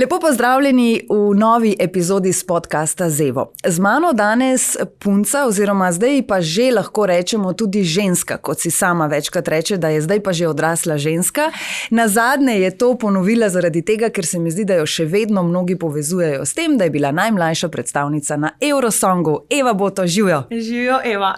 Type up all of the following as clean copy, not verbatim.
Lepo pozdravljeni v novi epizodi s podcasta Zevo. Z mano danes punca, oziroma zdaj pa že lahko rečemo tudi ženska, kot si sama večkrat reče, da je zdaj pa že odrasla ženska. Nazadnje je to ponovila zaradi tega, ker se mi zdi, da jo še vedno mnogi povezujejo s tem, da je bila najmlajša predstavnica na Eurosongu. Eva Boto, živjo! Živjo, Eva!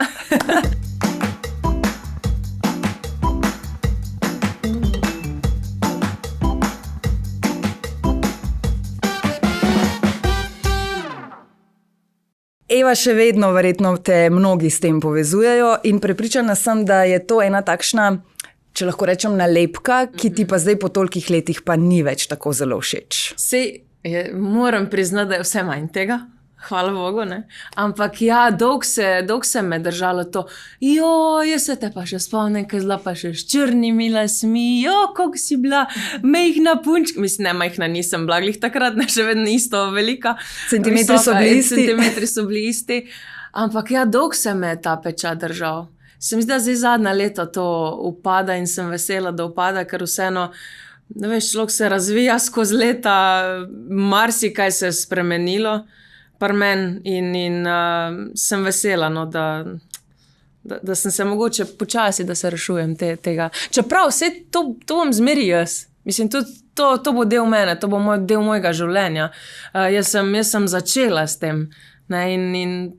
Eva, še vedno verjetno te mnogi s tem povezujejo in prepričana sem, da je to ena takšna, če lahko rečem, nalepka, ki ti pa zdaj po tolikih letih pa ni več tako zelo všeč. Moram priznati, da je vse manj tega. Hvala Bogu, ne? Ampak ja, dolg se me držalo to. Jaz se te pa še spomnim, kaj zla pa še s črnimi lasmi. Koliko si bila majhna punčka. Mislim, ne, majhna nisem bila, glih takrat, ne, še vedno isto velika. Centimetri so bili isti. Ampak ja, dolg se me ta pečat držal. Se mi zdi, da zdaj zadnja leta to upada in sem vesela, da upada, ker vseeno, ne veš, človek se razvija skozi leta, marsikaj se je spremenilo. In sem vesela, no, da sem se mogoče počasi, da se rešujem tega. Čeprav vse to bom zmeri jaz. Mislim, to bo del mene, to bo del mojega življenja. Jaz sem začela s tem, ne, in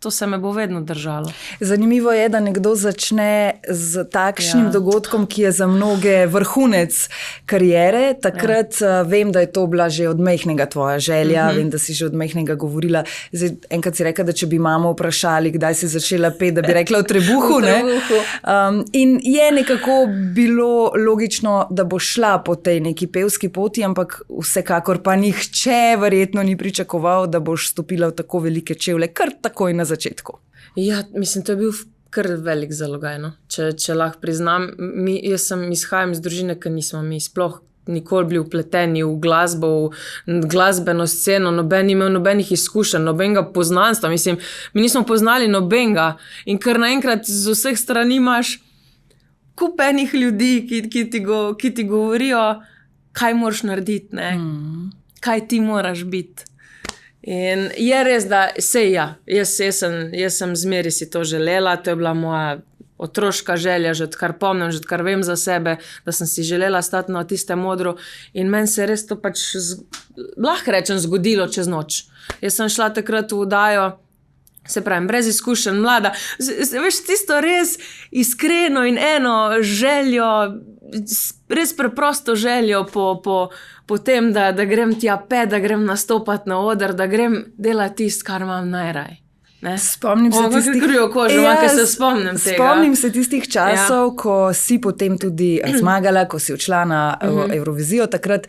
to se me bo vedno držalo. Zanimivo je, da nekdo začne z takšnim dogodkom, ki je za mnoge vrhunec kariere. Takrat vem, da je to bila že od majhnega tvoja želja, vem, da si že od majhnega govorila. Zdaj, enkrat si rekla, da če bi mamo vprašali, kdaj si začela peti, da bi rekla v trebuhu. In je nekako bilo logično, da bo šla po tej neki pevski poti, ampak vsekakor pa nihče verjetno ni pričakoval, da boš stopila v tako velike čevlje, kar takoj na začetku. Ja, mislim, to je bil kar velik zalogaj, no. Če lahko priznam, jaz izhajam iz družine, ker nismo mi sploh nikoli bili vpleteni v glasbo, v glasbeno sceno, noben ni imel nobenih izkušenj, nobenega poznanstva, mislim, mi nismo poznali nobenega in kar naenkrat z vseh strani imaš kup enih ljudi, ki ti govorijo, kaj moraš narediti, ne, kaj ti moraš biti. In je res, da jaz sem zmeri si to želela, to je bila moja otroška želja, že odkar pomnim, že odkar vem za sebe, da sem si želela stati na tistem odru in meni se res to pač, lahko rečem, zgodilo čez noč. Jaz sem šla takrat v oddajo, se pravim, brez izkušenj, mlada, veš, tisto res iskreno in eno željo, res preprosto željo po tem, da grem tja da grem nastopati na oder, da grem delati tisto, kar imam najraj. Spomnim se tistih časov, ko si potem tudi zmagala, ko si odšla na Eurovizijo. Takrat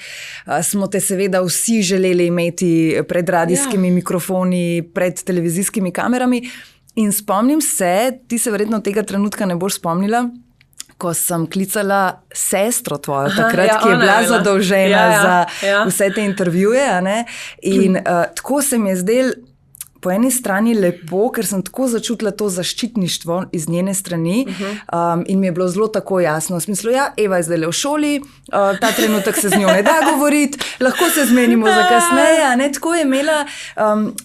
smo te seveda vsi želeli imeti pred radijskimi mikrofoni, pred televizijskimi kamerami. In spomnim se, ti se verjetno tega trenutka ne boš spomnila, ko sem klicala sestro tvojo takrat, ki je bila zadolžena za vse te intervjuje. In tako se mi je zdelo po eni strani lepo, ker sem tako začutila to zaščitništvo iz njene strani in mi je bilo zelo tako jasno. V smislu, Eva je zdaj v šoli, ta trenutek se z njo ne da govoriti, lahko se zmenimo za kasneje. Tako je imela,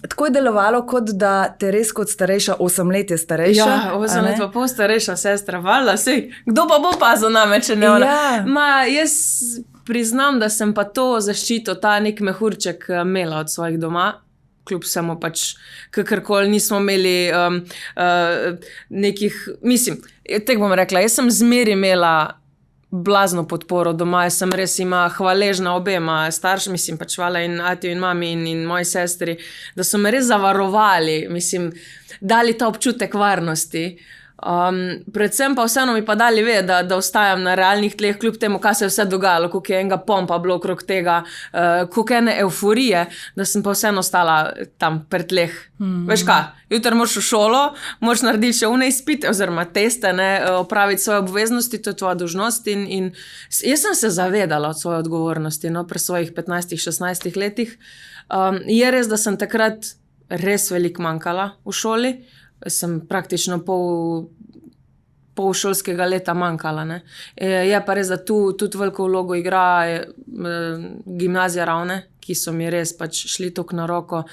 tako je delovalo, kot da te res kot starejša, 8 let je starejša. Ja, 8 let pa pol starejša sestra, valjda, sej, kdo pa bo pazil name, če ne ona? Jaz priznam, da sem pa to zaščito, ta nek mehurček imela od svojih doma, kljub samo pač kakorkoli nismo imeli nekih, mislim, tako bom rekla, jaz sem zmeri imela blazno podporo doma, jaz sem res hvaležna obema staršem, mislim, pač hvala in atiju in mami in moji sestri, da so me res zavarovali, mislim, dali ta občutek varnosti. Predvsem pa vseeno mi pa dali vedeti, da ostajam na realnih tleh, kljub temu, kaj se je vse dogajalo, koliko je enega pompa bilo okrog tega, koliko ene euforije, da sem pa vseeno ostala tam pri tleh. Veš kaj, jutri moraš v šolo, moraš narediti še une izpite oziroma teste, opraviti svoje obveznosti, to je tvoja dolžnost in jaz sem se zavedala od svoje odgovornosti, pri svojih 15-16 letih. Je res, da sem takrat res veliko manjkala v šoli, sem praktično pol šolskega leta manjkala. Je pa res, da tu tudi veliko vlogo igra gimnazija Ravne, ki so mi res pač šli toliko na roko.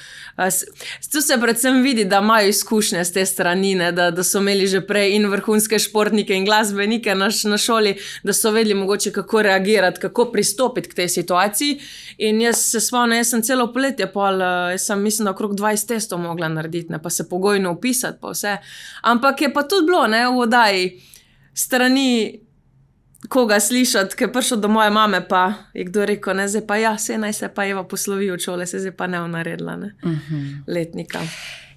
Tu se predvsem vidi, da imajo izkušnje z te strani, ne, da so imeli že prej in vrhunske športnike in glasbenike na šoli, da so vedeli mogoče kako reagirati, kako pristopiti k tej situaciji. In jaz se spomnim, jaz sem celo poletje jaz sem mislim, da okrog 20 testov mogla narediti, ne, pa se pogojno upisati pa vse. Ampak je pa tudi bilo, ne, v oddaji strani koga slišati, ki je prišel do moje mame, pa je kdo rekel, ne, zdaj pa ja, naj se pa Eva poslovi od šole, se zdaj pa ne naredila, ne, letnika.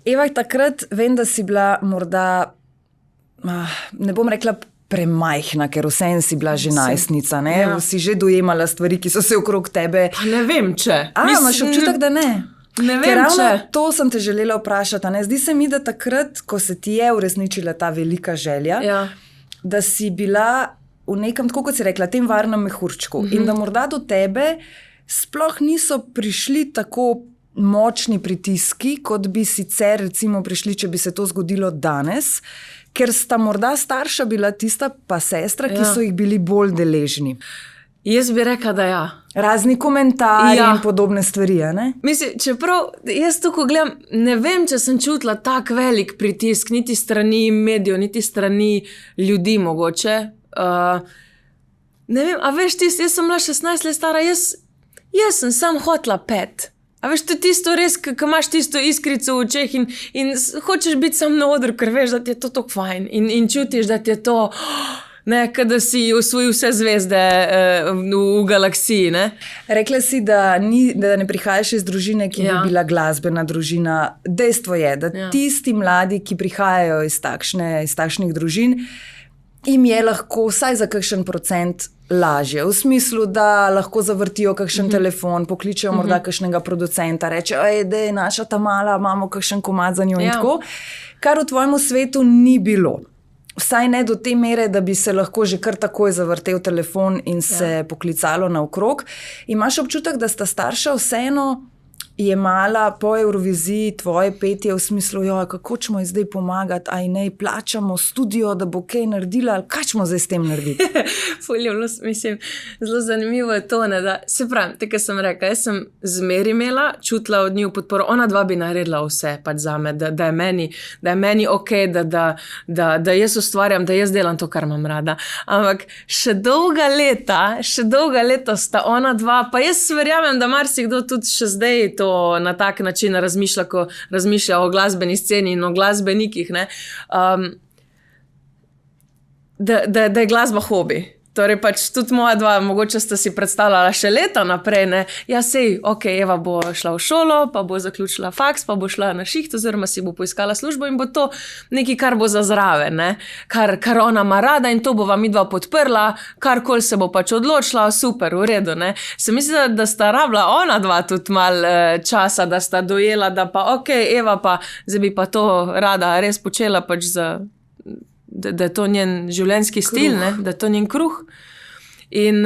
Eva, takrat vem, da si bila morda, ne bom rekla premajhna, ker vsem si bila že najstnica, ne, si že dojemala stvari, ki so se okrog tebe. Pa ne vem, če. Imaš občutek, da ne? Ne vem, ker ravno če. To sem te želela vprašati, ne, zdi se mi, da takrat, ko se ti je uresničila ta velika želja, da si bila v nekem, tako kot si rekla, tem varnem mehurčku. In da morda do tebe sploh niso prišli tako močni pritiski, kot bi sicer recimo prišli, če bi se to zgodilo danes, ker sta morda starša bila tista pa sestra, ki so jih bili bolj deležni. Jaz bi rekla, da ja. Razni komentarji in podobne stvari, ne? Mislim, čeprav jaz tukaj gledam, ne vem, če sem čutila tak velik pritisk, niti strani medijev, niti strani ljudi mogoče. Ne vem, a veš tisto, jaz sem bila 16 let stara, jaz sem sam hotela pet. A veš, to je tisto res, ko imaš tisto iskrico v očeh in hočeš biti sam na odru, ker veš, da ti je to tako fajn in čutiš, da ti je to, ne, kada si osvojil vse zvezde v galaksiji, ne. Rekla si, da ne prihajaš iz družine, ki bi bila glasbena družina. Dejstvo je, da tisti mladi, ki prihajajo iz takšnih družin, jim je lahko vsaj za kakšen procent lažje. V smislu, da lahko zavrtijo kakšen telefon, pokličejo morda kakšnega producenta, rečejo, da je naša ta mala, imamo kakšen komad za njo in tako. Kar v tvojem svetu ni bilo. Vsaj ne do te mere, da bi se lahko že kar takoj zavrtel telefon in se poklicalo naokrog. Imaš občutek, da sta starša vseeno jemala po Evroviziji tvoje petje v smislu, kako ćemo ji zdaj pomagati, aj ne plačamo studio, da bo kaj naredila, ali kaj ćemo zdaj s tem narediti? Mislim, zelo zanimivo je to, ne, da se pravim, tako sem rekla, jaz sem zmeri imela, čutila od njih podporo, ona dva bi naredila vse pač zame, da je meni ok, da jaz ustvarjam, da jaz delam to, kar imam rada. Ampak še dolga leta sta ona dva, pa jaz verjamem, da marsikdo tudi še zdaj to na tak način razmišlja, ko razmišlja o glasbeni sceni in o glasbenikih, ne, da je glasba hobi. Torej pač tudi moja dva, mogoče sta si predstavljala še leta naprej, ne, ok, Eva bo šla v šolo, pa bo zaključila faks, pa bo šla na šiht, oziroma si bo poiskala službo in bo to nekaj, kar bo za zraven, ne, kar ona ima rada in to bova midva podprla, karkoli se bo pač odločila, super, v redu, ne. Se misli, da sta rabila ona dva tudi malo časa, da sta dojela, da pa ok, Eva pa, zdaj bi pa to rada res počela pač da je to njen življenjski stil, ne? Da je to njen kruh. In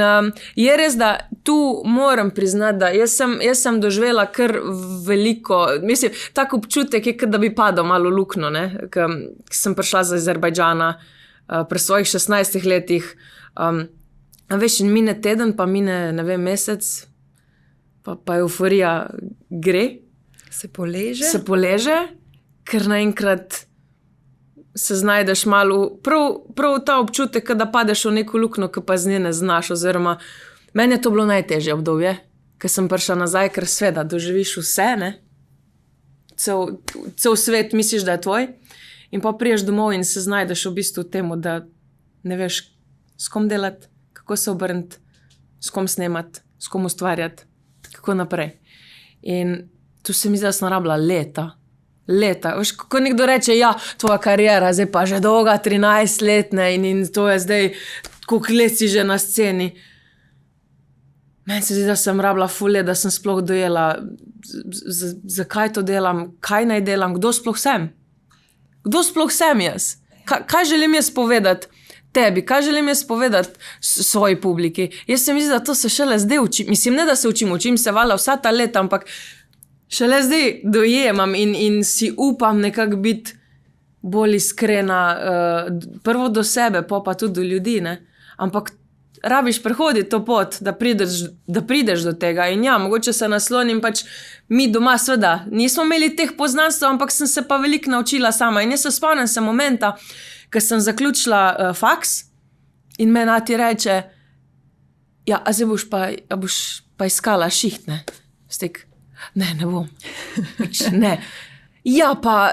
je res, da tu moram priznati, da jaz sem doživela kar veliko, mislim, tak občutek je, da bi padel malo luknjo, ne, ko sem prišla z Azerbajdžana pri svojih 16 letih. Veš, in mine teden, pa mine, ne vem, mesec, pa euforija gre. Se poleže, ker naenkrat se znajdeš malo, prav ta občutek, da padeš v neko luknjo, ki pa z nje ne znaš, oziroma meni je to bilo najtežje obdobje, ker sem prišla nazaj, ker sveda doživiš vse, ne, cel svet misliš, da je tvoj, in pa priješ domov in se znajdeš v bistvu v temu, da ne veš, s kom delati, kako se obrniti, s kom snemati, s kom ustvarjati, kako naprej. In tu se mi zdaj sem rabila leta. Veš, ko nekdo reče, tvoja kariera, zdaj pa že dolga, 13 let, ne, in to je zdaj, koliko let si že na sceni. Meni se zdi, da sem rabila ful let, da sem sploh dojela, zakaj to delam, kaj naj delam, kdo sploh sem? Kdo sploh sem jaz? Kaj želim jaz povedati tebi? Kaj želim jaz povedati svoji publiki? Jaz se mi zdi, da to se šele zdaj učim. Mislim, ne da se učim se valjda vsa ta leta, ampak šele zdaj dojemam in si upam nekako biti bolj iskrena, prvo do sebe, pa tudi do ljudi, ne. Ampak rabiš prehoditi to pot, da prideš do tega. In ja, mogoče se naslonim pač mi doma, seveda, nismo imeli teh poznanstv, ampak sem se pa veliko naučila sama. In jaz se spomnim se momenta, ko sem zaključila faks in me nati reče, ja, a zdaj boš pa iskala šiht, ne? Stek, ne bom. Ne. Ja, pa,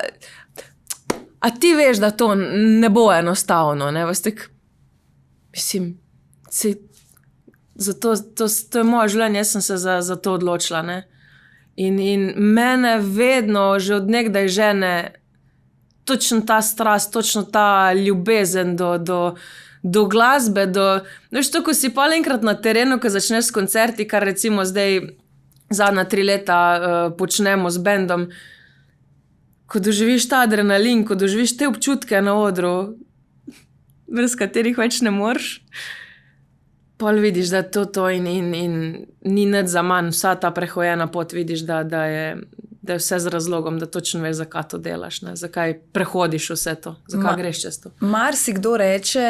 a ti veš, da to ne bo enostavno, ne? Stek, mislim, to je moje življenje, jaz sem se za to odločila, ne? In mene vedno, že od nekdaj žene, točno ta strast, točno ta ljubezen do glasbe, veš to, ko si pa enkrat na terenu, ko začneš s koncerti, kar recimo zdaj zadnja 3 leta počnemo z bendom, ko doživiš ta adrenalin, ko doživiš te občutke na odru, brez katerih več ne moreš, pol vidiš, da je to in ni nič za manj, vsa ta prehojena pot vidiš, da je vse z razlogom, da točno veš, zakaj to delaš, ne? Zakaj prehodiš vse to, zakaj greš čez to. Marsikdo reče,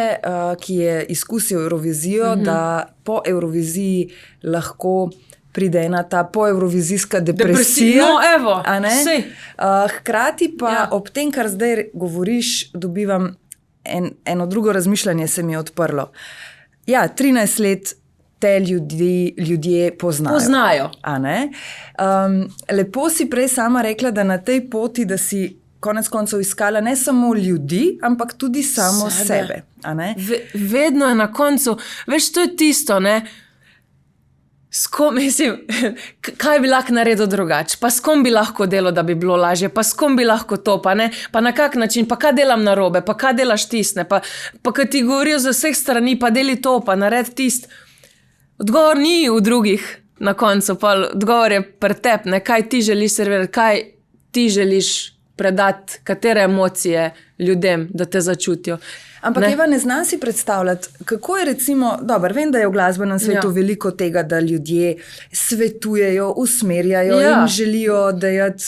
ki je izkusil Eurovizijo, da po Euroviziji lahko pride ena ta poevrovizijska depresija. No, evo, sej. Hkrati pa ob tem, kar zdaj govoriš, dobivam eno drugo razmišljanje se mi je odprlo. Ja, 13 let te ljudje poznajo. A ne? Lepo si prej sama rekla, da na tej poti, da si konec koncev iskala ne samo ljudi, ampak tudi samo sebe. A ne? Vedno je na koncu, veš, to je tisto, ne? Kaj bi lahko naredil drugače, pa s kom bi lahko delo, da bi bilo lažje, pa s kom bi lahko to, pa na kak način, pa kaj delam narobe, pa kaj delaš tist, pa kaj ti govorijo z vseh strani, pa deli to, pa naredi tist. Odgovor ni v drugih na koncu, pa odgovor je pri tebi, kaj ti želiš servirati, kaj ti želiš predati, katere emocije ljudem, da te začutijo. Ampak Eva, ne znam si predstavljati, kako je recimo, dobro, vem, da je v glasbenem svetu veliko tega, da ljudje svetujejo, usmerjajo in želijo dajati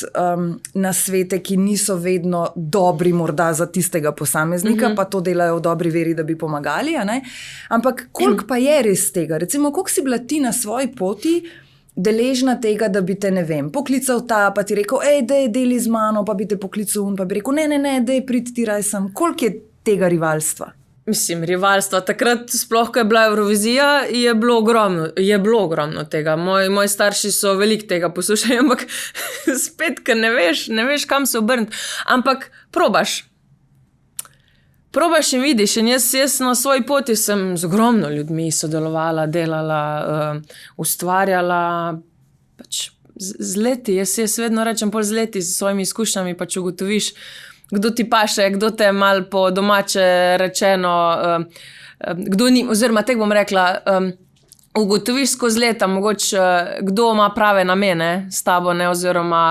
na svete, ki niso vedno dobri morda za tistega posameznika, pa to delajo v dobri veri, da bi pomagali, a ne? Ampak koliko pa je res tega? Recimo, koliko si bila ti na svoji poti deležna tega, da bi te, ne vem, poklical ta, pa ti rekel, dej, deli z mano, pa bi te poklical pa bi rekel, ne, dej, pridi ti raj sem. Koliko je tega rivalstva? Mislim, rivalstva. Takrat, sploh, ko je bila Eurovizija, je bilo ogromno tega. Moji starši so veliko tega poslušali, ampak spet, ker ne veš, kam se obrniti. Ampak probaš in vidiš. In jaz na svoji poti sem z ogromno ljudmi sodelovala, delala, ustvarjala, pač z leti. Jaz vedno rečem, z leti, s svojimi izkušnjami pač ugotoviš, kdo ti paše, kdo te malo po domače rečeno, kdo ni, oziroma tek bom rekla, ugotoviš skozi leta, mogoče kdo ima prave namene s tabo, ne, oziroma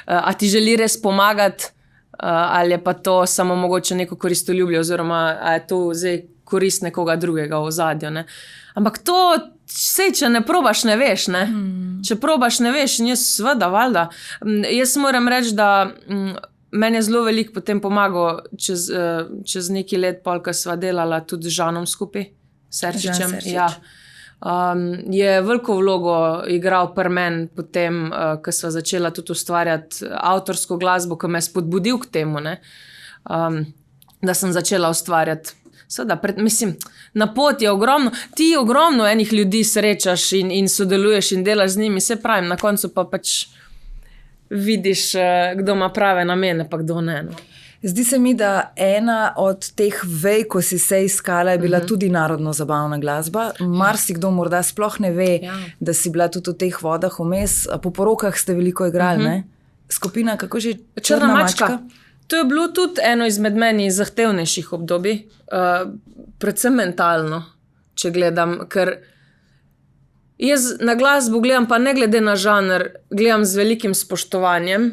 a ti želi res pomagati, ali je pa to samo mogoče neko koristoljublje, oziroma a je to zdaj korist nekoga drugega v ozadju, ne. Ampak to, če ne probaš, ne veš, ne. Če probaš, ne veš, in jaz seveda, valjda. Jaz moram reči, da meni je zelo veliko potem pomagal čez neki let, ko sva delala tudi z Žanom skupaj, Serčičem. Ja. Je veliko vlogo igral pri meni potem, ko sva začela tudi ustvarjati avtorsko glasbo, ko me je spodbudil k temu, ne, da sem začela ustvarjati. Seveda, mislim, na poti je ogromno, ti ogromno enih ljudi srečaš in sodeluješ in delaš z njimi, se pravim, na koncu pa pač vidiš, kdo ima prave namene, pa kdo ne. Zdi se mi, da ena od teh vej, ko si se iskala, je bila tudi narodno-zabavna glasba. Marsikdo morda sploh ne ve, da si bila tudi v teh vodah vmes. Po porokah ste veliko igrali, ne? Skupina, kako že? Črna mačka. To je bilo tudi eno izmed meni zahtevnejših obdobij, predvsem mentalno, če gledam, ker jaz na glasbo gledam, pa ne glede na žanr, gledam z velikim spoštovanjem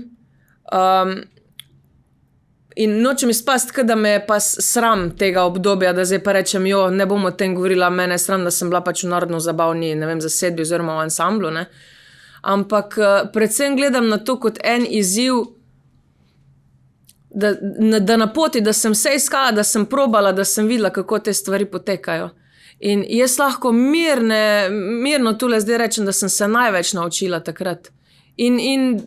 in nočem izpasti, da me je pa sram tega obdobja, da zdaj pa rečem, ne bom o tem govorila, mene je sram, da sem bila pač v narodno-zabavni, ne vem, zasedbi oziroma v ansamblu, ne. Ampak predvsem gledam na to kot en izziv, da na poti, da sem se iskala, da sem probala, da sem videla, kako te stvari potekajo. In jaz lahko mirno tule zdaj rečem, da sem se največ naučila takrat. In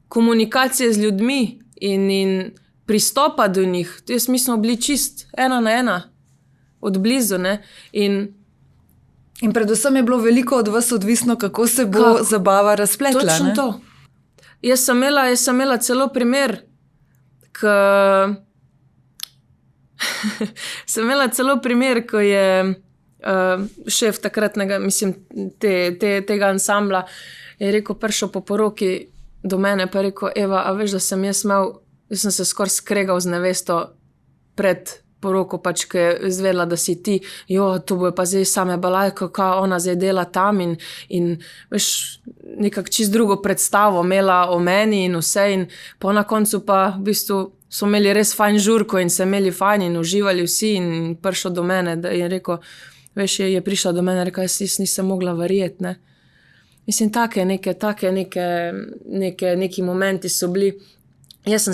komunikacije z ljudmi in pristopa do njih. Jaz mi smo bili čist 1 na 1, od blizu, ne. In predvsem je bilo veliko od vas odvisno, kako se bo zabava razpletla. Točno ne? to. Jaz sem imela celo primer, sem imela celo primer, ko je šef takratnega, mislim, tega ansambla, je rekel, prišel po poroki do mene, pa je rekel, Eva, a veš, da sem jaz sem se skoraj skregal z nevesto pred poroko, pač, ko je izvedela, da si ti, to bo pa zdaj same balajko, kako ona zdaj dela tam in veš, nekako čist drugo predstavo imela o meni in vse in po na koncu pa v bistvu so imeli res fajn žurko in se imeli fajn in uživali vsi in prišel do mene in rekel, veš, je prišla do mene, rekel, jaz nisem mogla verjeti, ne. Mislim, neki momenti so bili. Jaz sem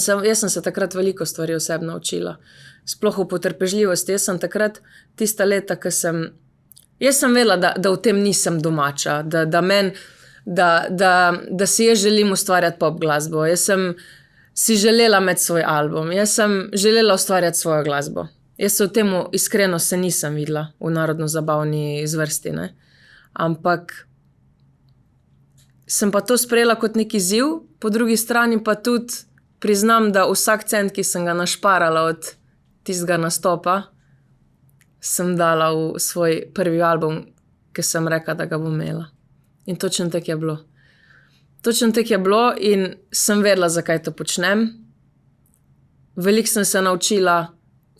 se takrat veliko stvari osebno naučila. Sploh v potrpežljivosti. Jaz sem takrat tista leta, jaz sem vedela, da v tem nisem domača, da si jaz želim ustvarjati pop glasbo. Jaz sem si želela imeti svoj album. Jaz sem želela ustvarjati svojo glasbo. Jaz se v tem iskreno se nisem videla v narodno-zabavni zvrsti, ne. Ampak sem pa to sprejela kot neki izziv, po drugi strani pa tudi priznam, da vsak cent, ki sem ga našparala od tistega nastopa, sem dala v svoj prvi album, ki sem rekla, da ga bom imela. In točno tako je bilo. Točno tako je bilo in sem vedela, zakaj to počnem. Veliko sem se naučila,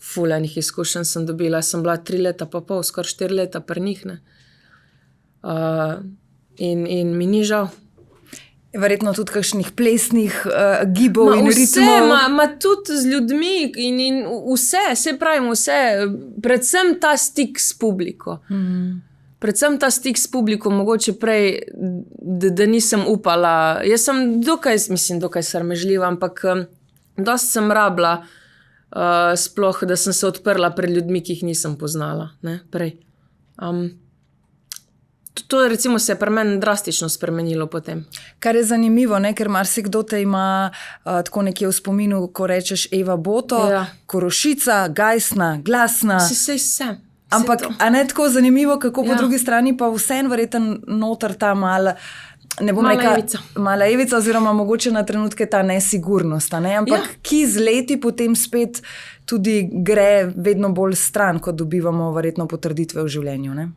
ful enih izkušenj sem dobila. Sem bila 3 leta pa pol, skoraj 4 leta pri njih, ne. In mi ni žal. Verjetno tudi kakšnih plesnih gibov in ritmov. Ma tudi z ljudmi in vse, se pravim vse, predvsem ta stik s publiko. Predvsem ta stik s publiko, mogoče prej, da nisem upala. Jaz sem dokaj sramežljiva, ampak dosti sem rabila sploh, da sem se odprla pred ljudmi, ki jih nisem poznala, ne, prej. To recimo se je pri meni drastično spremenilo potem. Kar je zanimivo, ne? Ker marsikdo te ima tako nekje v spominu, ko rečeš Eva Boto, Korošica, gajsna, glasna. Vse. Ampak, a ne tako zanimivo, kako po drugi strani pa vseeno verjetno noter ta mala Evica oziroma mogoče na trenutke ta nesigurnost, ne? Ampak ki z leti potem spet tudi gre vedno bolj stran, ko dobivamo verjetno potrditve v življenju, ne?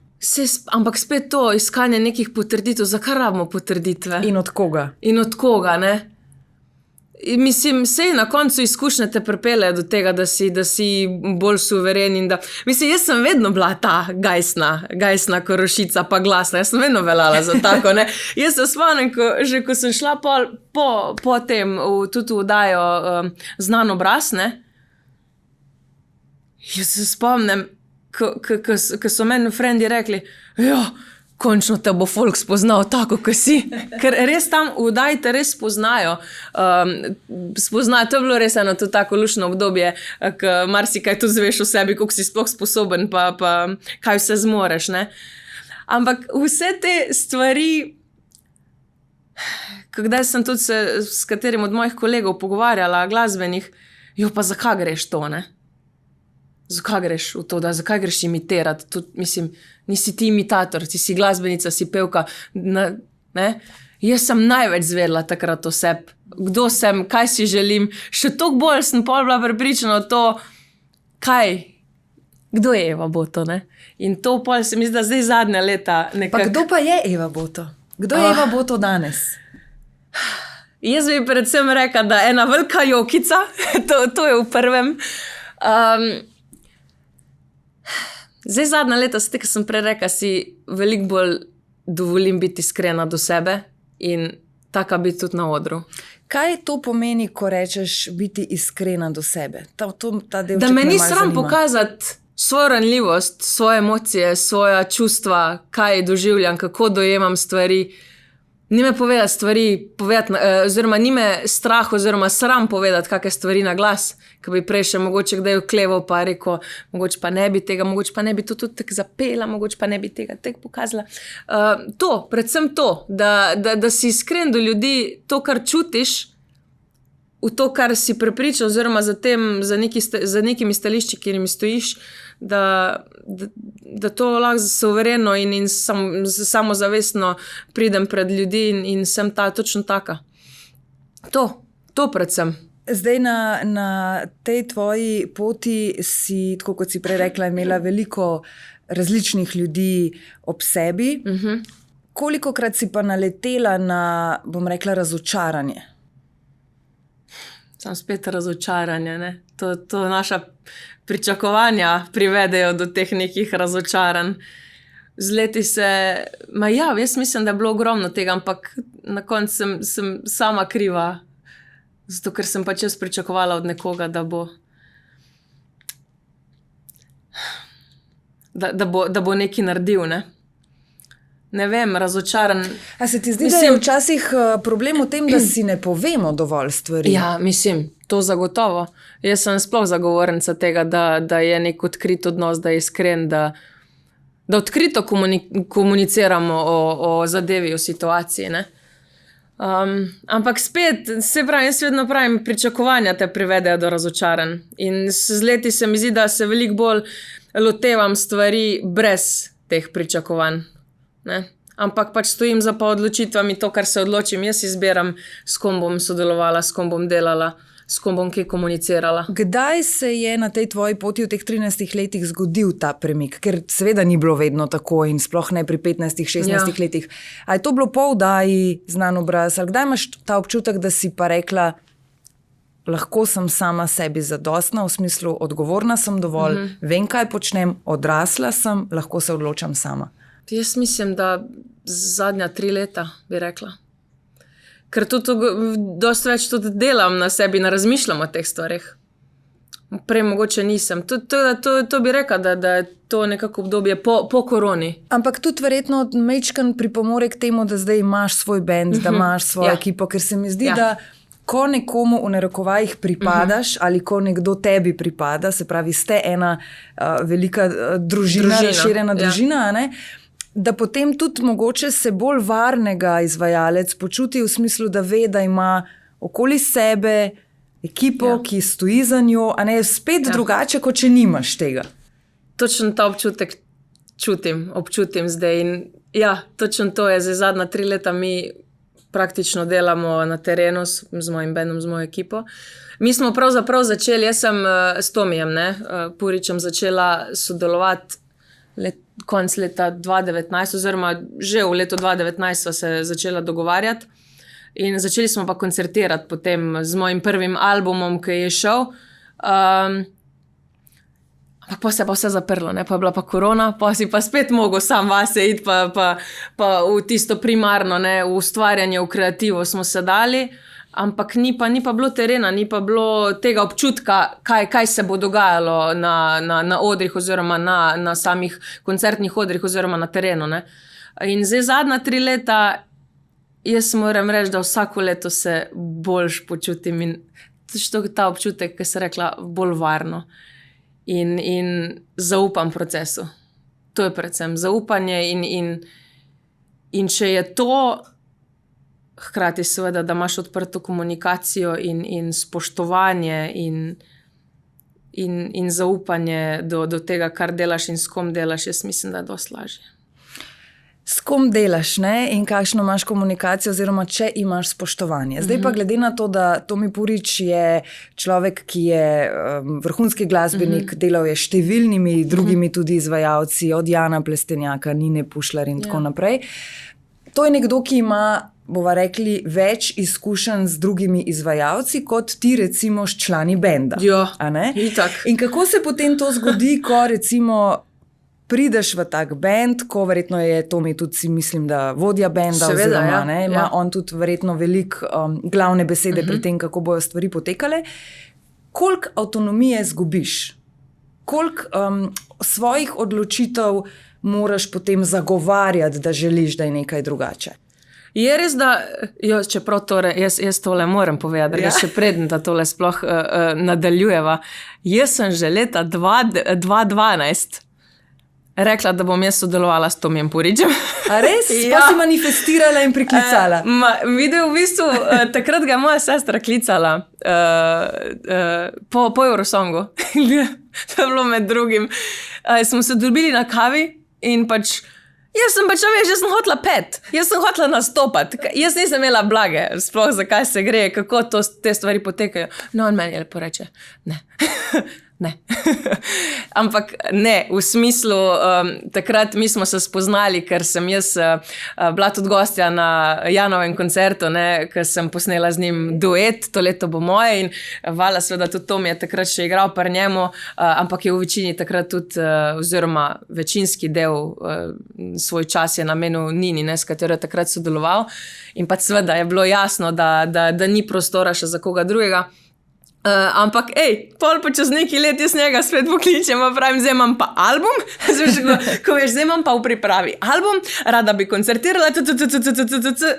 Ampak spet to iskanje nekih potrditev, zakaj rabimo potrditve? In od koga? Ne? Mislim, sej na koncu izkušnje te pripeljejo do tega, da si bolj suveren in da. Mislim, jaz sem vedno bila ta gajsna Korošica pa glasna, jaz sem vedno veljala za tako, ne. Jaz se spomnim, ko sem šla po tem tudi v oddajo Znan obraz, ne. Jaz se spomnim, ko so meni frendi rekli, končno te bo folk spoznal tako, kot si. Ker res tam v oddaji te res spoznajo. To je bilo res eno to tako luštno obdobje, ko marsikaj tudi zveš o sebi, koliko si sploh sposoben, pa kaj vse zmoreš, ne. Ampak vse te stvari, kdaj sem tudi se s katerim od mojih kolegov pogovarjala, glasbenih, pa zakaj greš to, ne? Zakaj greš v to, zakaj greš imitirati? Mislim, nisi ti imitator, ti si glasbenica, si pevka, ne? Jaz sem največ zvedela takrat o sebi. Kdo sem, kaj si želim. Še toliko bolj sem pol bila prepričana o to, kdo je Eva Boto, ne? In to pol se mi zdi, da zdaj zadnja leta nekako. Pa kdo pa je Eva Boto? Kdo je Eva Boto danes? Jaz bi predvsem rekla, da ena velika jokica, to je v prvem. Zdaj zadnja leta, ko sem prej rekla, si veliko bolj dovolim biti iskrena do sebe in taka biti tudi na odru. Kaj to pomeni, ko rečeš biti iskrena do sebe? Ta delček da me ni sram zanima. pokazati svojo ranljivost, svoje emocije, svoja čustva, kaj doživljam, kako dojemam stvari. Ni me povedati stvari, oziroma ni me strah oziroma sram povedati kakšne stvari na glas, ki bi prej še mogoče kdaj vkleval pa rekel, mogoče pa ne bi tega, mogoče pa ne bi to tudi tako zapela, mogoče pa ne bi tega tako pokazala. Predvsem to, da si iskren do ljudi, to, kar čutiš, v to, kar si prepričal, oziroma za nekimi stališči, kjerimi stojiš, da to lahko suvereno in samozavestno pridem pred ljudi in sem točno taka. To predvsem. Zdaj na tej tvoji poti si, tako kot si prej rekla, imela veliko različnih ljudi ob sebi. Kolikokrat si pa naletela na, bom rekla, razočaranje? Sam spet razočaranje, ne? To naša pričakovanja privedejo do teh nekih razočaranj. Z leti jaz mislim, da je bilo ogromno tega, ampak na koncu sem sama kriva, zato ker sem pač jaz pričakovala od nekoga, da bo nekaj naredil, ne? Ne vem, razočaran. A se ti zdi, da je včasih problem v tem, da si ne povemo dovolj stvari? Ja, mislim, to zagotovo. Jaz sem sploh zagovornica tega, da je nek odkrit odnos, da je iskren, da odkrito komuniciramo o zadevi, o situaciji, ne? Ampak spet, jaz vedno pravim, pričakovanja te privedejo do razočaranj. In z leti se mi zdi, da se veliko bolj lotevam stvari brez teh pričakovanj. Ne? Ampak pač stojim za pa odločitvami, to, kar se odločim. Jaz izbiram, s kom bom sodelovala, s kom bom delala, s kom bom kaj komunicirala. Kdaj se je na tej tvoji poti v teh 13 letih zgodil ta premik? Ker seveda ni bilo vedno tako in sploh ne pri 15-16 letih. A je to bilo po vdaji Znan obraz? Ali kdaj imaš ta občutek, da si pa rekla, lahko sem sama sebi zadostna, v smislu odgovorna sem dovolj, vem, kaj počnem, odrasla sem, lahko se odločam sama? Jaz mislim, da zadnja 3 leta, bi rekla. Ker dosti več tudi delam na sebi, ne razmišljam o teh stvarih. Prej mogoče nisem. To bi rekla, da je to nekako obdobje po koroni. Ampak tudi verjetno majčken pripomore k temu, da zdaj imaš svoj bend, da imaš svojo ekipo, ker se mi zdi, da ko nekomu v narekovajih pripadaš ali ko nekdo tebi pripada, se pravi, ste ena velika družina, razširjena družina, ne? Da potem tudi mogoče se bolj varnega izvajalec počuti v smislu, da ve, da ima okoli sebe ekipo, ki stoji za njo, a ne spet drugače, kot če nimaš tega. Točno ta občutek občutim zdaj. In točno to je. Zdaj zadnja 3 leta mi praktično delamo na terenu z mojim bendom, z mojo ekipo. Mi smo pravzaprav začeli, jaz sem s Tomijem Puričem začela sodelovati konec leta 2019, oziroma že v letu 2019 sva se začela dogovarjati in začeli smo pa koncertirati potem z mojim prvim albumom, ki je šel. Ampak pa se je pa vse zaprlo, ne? Pa je bila pa korona, pa si pa spet mogel sam vase iti pa v tisto primarno, ne? V ustvarjanje, v kreativo smo se dali, ampak ni pa bilo terena, ni pa bilo tega občutka, kaj se bo dogajalo na odrih oziroma na samih koncertnih odrih oziroma na terenu, ne? In zdaj zadnja 3 leta jaz moram reči, da vsako leto se boljš počutim in ta občutek, ki se rekla, bolj varno. In zaupam procesu. To je predvsem zaupanje in če je to hkrati seveda, da imaš odprto komunikacijo in spoštovanje in zaupanje do tega, kar delaš in s kom delaš, jaz mislim, da je dosti lažje. S kom delaš, ne? In kakšno imaš komunikacijo oziroma če imaš spoštovanje. Zdaj pa glede na to, da Tomi Purič je človek, ki je vrhunski glasbenik, delal je številnimi drugimi tudi izvajalci, od Jana Plestenjaka, Nine Pušlar in tako naprej. To je nekdo, ki ima, bova rekli, več izkušenj z drugimi izvajalci, kot ti recimo s člani benda. A ne? Itak. In kako se potem to zgodi, ko recimo prideš v tak bend, ko verjetno je Tomi tudi, si mislim, da vodja benda, seveda, oziroma ima on tudi verjetno veliko glavne besede pri tem, kako bojo stvari potekale. Koliko avtonomije zgubiš? Koliko svojih odločitev moraš potem zagovarjati, da želiš, da je nekaj drugače? Je res, da, čeprav torej, jaz tole moram povedati, da še preden da tole sploh nadaljujeva. Jaz sem že leta 2012 rekla, da bom jaz sodelovala s Tomijem Puričem. A res? Pa si manifestirala in priklicala? Videl v bistvu, takrat ga je moja sestra klicala po Eurosongu. To je bilo med drugim. Smo se dobili na kavi in pač jaz sem hotela pet, jaz sem hotela nastopati, jaz nisem imela blage, sploh zakaj se gre, kako te stvari potekajo. No, on meni lepo reče, ne. Ne. Ampak ne, v smislu, takrat mi smo se spoznali, ker sem jaz bila tudi gostja na Janovem koncertu, ker sem posnela z njim duet, to leto bo moje in Vala seveda tudi Tom je takrat še igral pri njemu, ampak je v večini takrat tudi, oziroma večinski del svoj čas je namenil Nini, s katero je takrat sodeloval in pa seveda je bilo jasno, da ni prostora še za koga drugega. Ampak, pol pa čez nekaj let jaz njega spet pokličem, pravim, zdaj imam pa album, zdaj imam pa v pripravi album, rada bi koncertirala,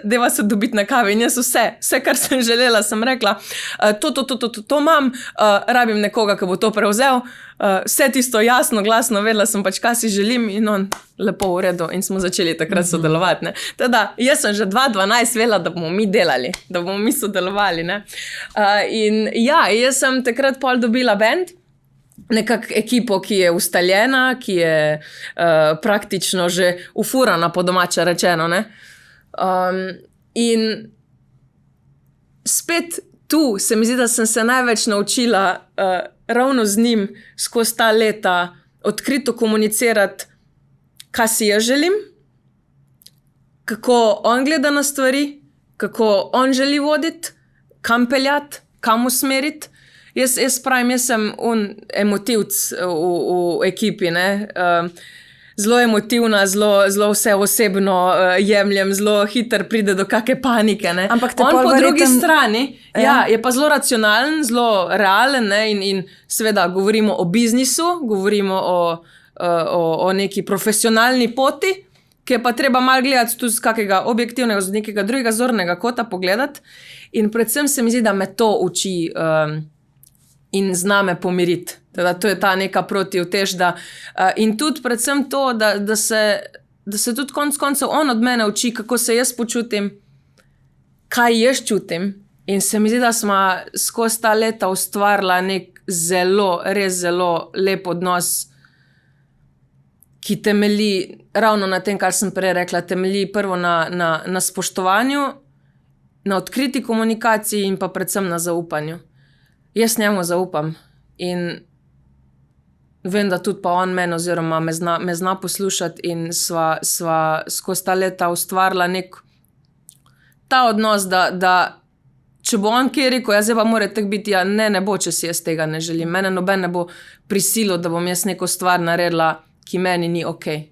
deva se dobiti na kavi in jaz vse, kar sem želela, sem rekla, to imam, rabim nekoga, ki bo to prevzel, vse tisto jasno, glasno, vedela sem pač, kaj si želim in on lepo v redu in smo začeli takrat sodelovati. Teda, jaz sem že 2012 vedela, da bomo mi delali, da bomo mi sodelovali. In ja, jaz sem takrat pol dobila band, nekako ekipo, ki je ustaljena, ki je praktično že ufurana, po domače rečeno. In spet tu se mi zdi, da sem se največ naučila ravno z njim skozi ta leta odkrito komunicirati, kaj si jaz želim, kako on gleda na stvari, kako on želi voditi, kam peljati, kam usmeriti. Jaz pravim, jaz sem emotivc v ekipi, zelo emotivna, zelo vse osebno jemljem, zelo hitro pride do kakšne panike. Ampak on po drugi strani je pa zelo racionalen, zelo realen in seveda govorimo o biznisu, govorimo o neki profesionalni poti, ki je pa treba malo gledati tudi z kakega objektivnega, z nekega drugega zornega kota pogledati. In predvsem se mi zdi, da me to uči in zna me pomiriti. Teda to je ta neka protivtež. In tudi predvsem to, da se tudi konec koncev on od mene uči, kako se jaz počutim, kaj jaz čutim. In se mi zdi, da smo skozi ta leta ustvarila nek res zelo lep odnos, ki temelji ravno na tem, kar sem prej rekla, temelji prvo na spoštovanju, na odkriti komunikaciji in pa predvsem na zaupanju. Jaz njemu zaupam in vem, da tudi pa on meni oziroma me zna poslušati in sva skozi ta leta ustvarila nek ta odnos, da če bo on kje rekel, zdaj pa mora tako biti, ne bo, če si jaz tega ne želim. Mene noben ne bo prisilil, da bom jaz neko stvar naredila, ki meni ni okej.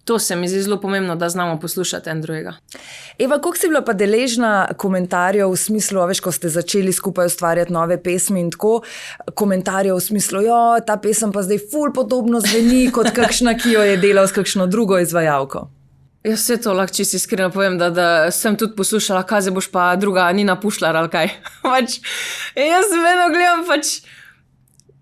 To se mi zdi zelo pomembno, da znamo poslušati en drugega. Eva, koliko si bila pa deležna komentarjev v smislu, veš, ko ste začeli skupaj ustvarjati nove pesmi in tako, komentarjev v smislu, ta pesem pa zdaj ful podobno zveni kot kakšna, ki jo je delal s kakšno drugo izvajalko? Jaz vse to lahko čisto iskreno povem, da sem tudi poslušala, kaj boš pa druga Nina Pušlar ali kaj. Jaz vedno gledam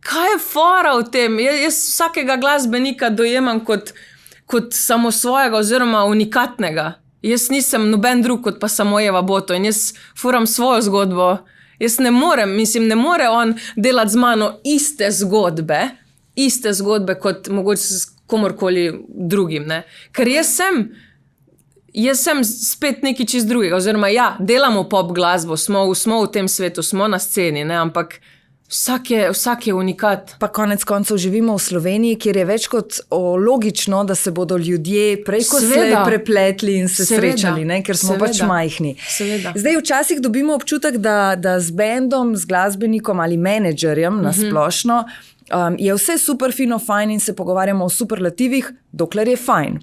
kaj je fora v tem? Jaz vsakega glasbenika dojemam kot samosvojega oziroma unikatnega. Jaz nisem noben drug kot pa samo Eva Boto in jaz furam svojo zgodbo. Jaz ne more on delati z mano iste zgodbe kot mogoče s komorkoli drugim. Ker jaz sem spet nekaj čist drugega, oziroma delamo pop glasbo, smo v tem svetu, smo na sceni, ampak vsak je unikat. Pa konec koncev živimo v Sloveniji, kjer je več kot logično, da se bodo ljudje prej ko slej prepletli in se srečali, ker smo pač majhni. Zdaj včasih dobimo občutek, da z bandom, z glasbenikom ali menedžerjem na splošno je vse super fino, fajn in se pogovarjamo o superlativih, dokler je fajn.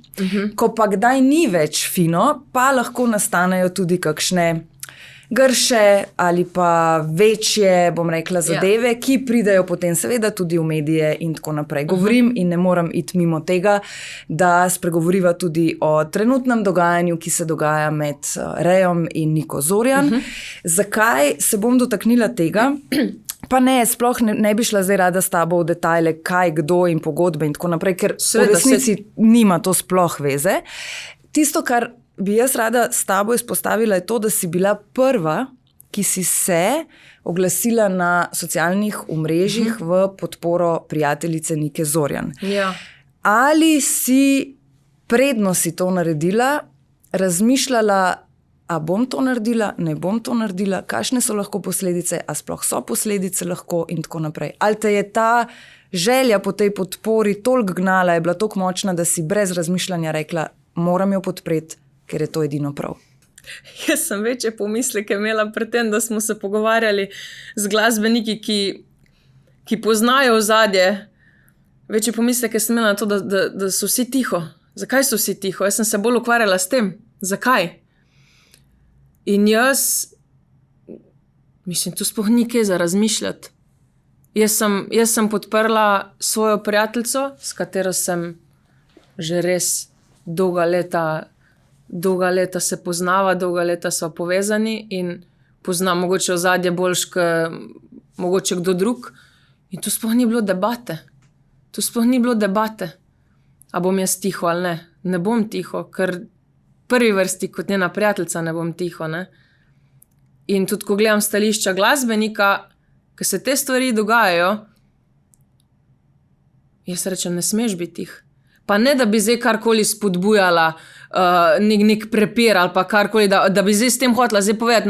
Ko pa kdaj ni več fino, pa lahko nastanejo tudi kakšne grše ali pa večje, bom rekla, zadeve, ki pridejo potem seveda tudi v medije in tako naprej. Govorim in ne morem iti mimo tega, da spregovoriva tudi o trenutnem dogajanju, ki se dogaja med Rejom in Niko Zorjan. Zakaj se bom dotaknila tega? Pa ne, sploh ne bi šla zdaj rada s tabo v detajle, kaj, kdo in pogodbe in tako naprej, ker v resnici nima to sploh veze. Tisto, kar bi jaz rada s tabo izpostavila, je to, da si bila prva, ki si se oglasila na socialnih omrežjih v podporo prijateljice Nike Zorjan. Ja. Ali si, predno si to naredila, razmišljala, a bom to naredila, ne bom to naredila, kakšne so lahko posledice, a sploh so posledice lahko in tako naprej. Ali te je ta želja po tej podpori toliko gnala, je bila toliko močna, da si brez razmišljanja rekla, moram jo podpreti, ker je to edino prav. Jaz sem večje pomisleke imela pred tem, da smo se pogovarjali z glasbeniki, ki poznajo ozadje. Večje pomisleke sem imela na to, da so vsi tiho. Zakaj so vsi tiho? Jaz sem se bolj ukvarjala s tem. Zakaj? In jaz, mislim, tu sploh ni kaj za razmišljati. Jaz sem podprla svojo prijateljico, s katero sem že res dolga leta se poznava, dolga leta so povezani in poznam mogoče ozadje boljš, mogoče kdo drug. In tu sploh ni bilo debate. A bom jaz tiho ali ne? Ne bom tiho, ker prvi vrsti kot njena prijateljica ne bom tiho. Ne? In tudi, ko gledam stališča glasbenika, ko se te stvari dogajajo, jaz rečem, ne smeš biti tih. Pa ne, da bi zdaj karkoli spodbujala, nek prepir ali pa karkoli, da bi zdaj s tem hotela zdaj povedati,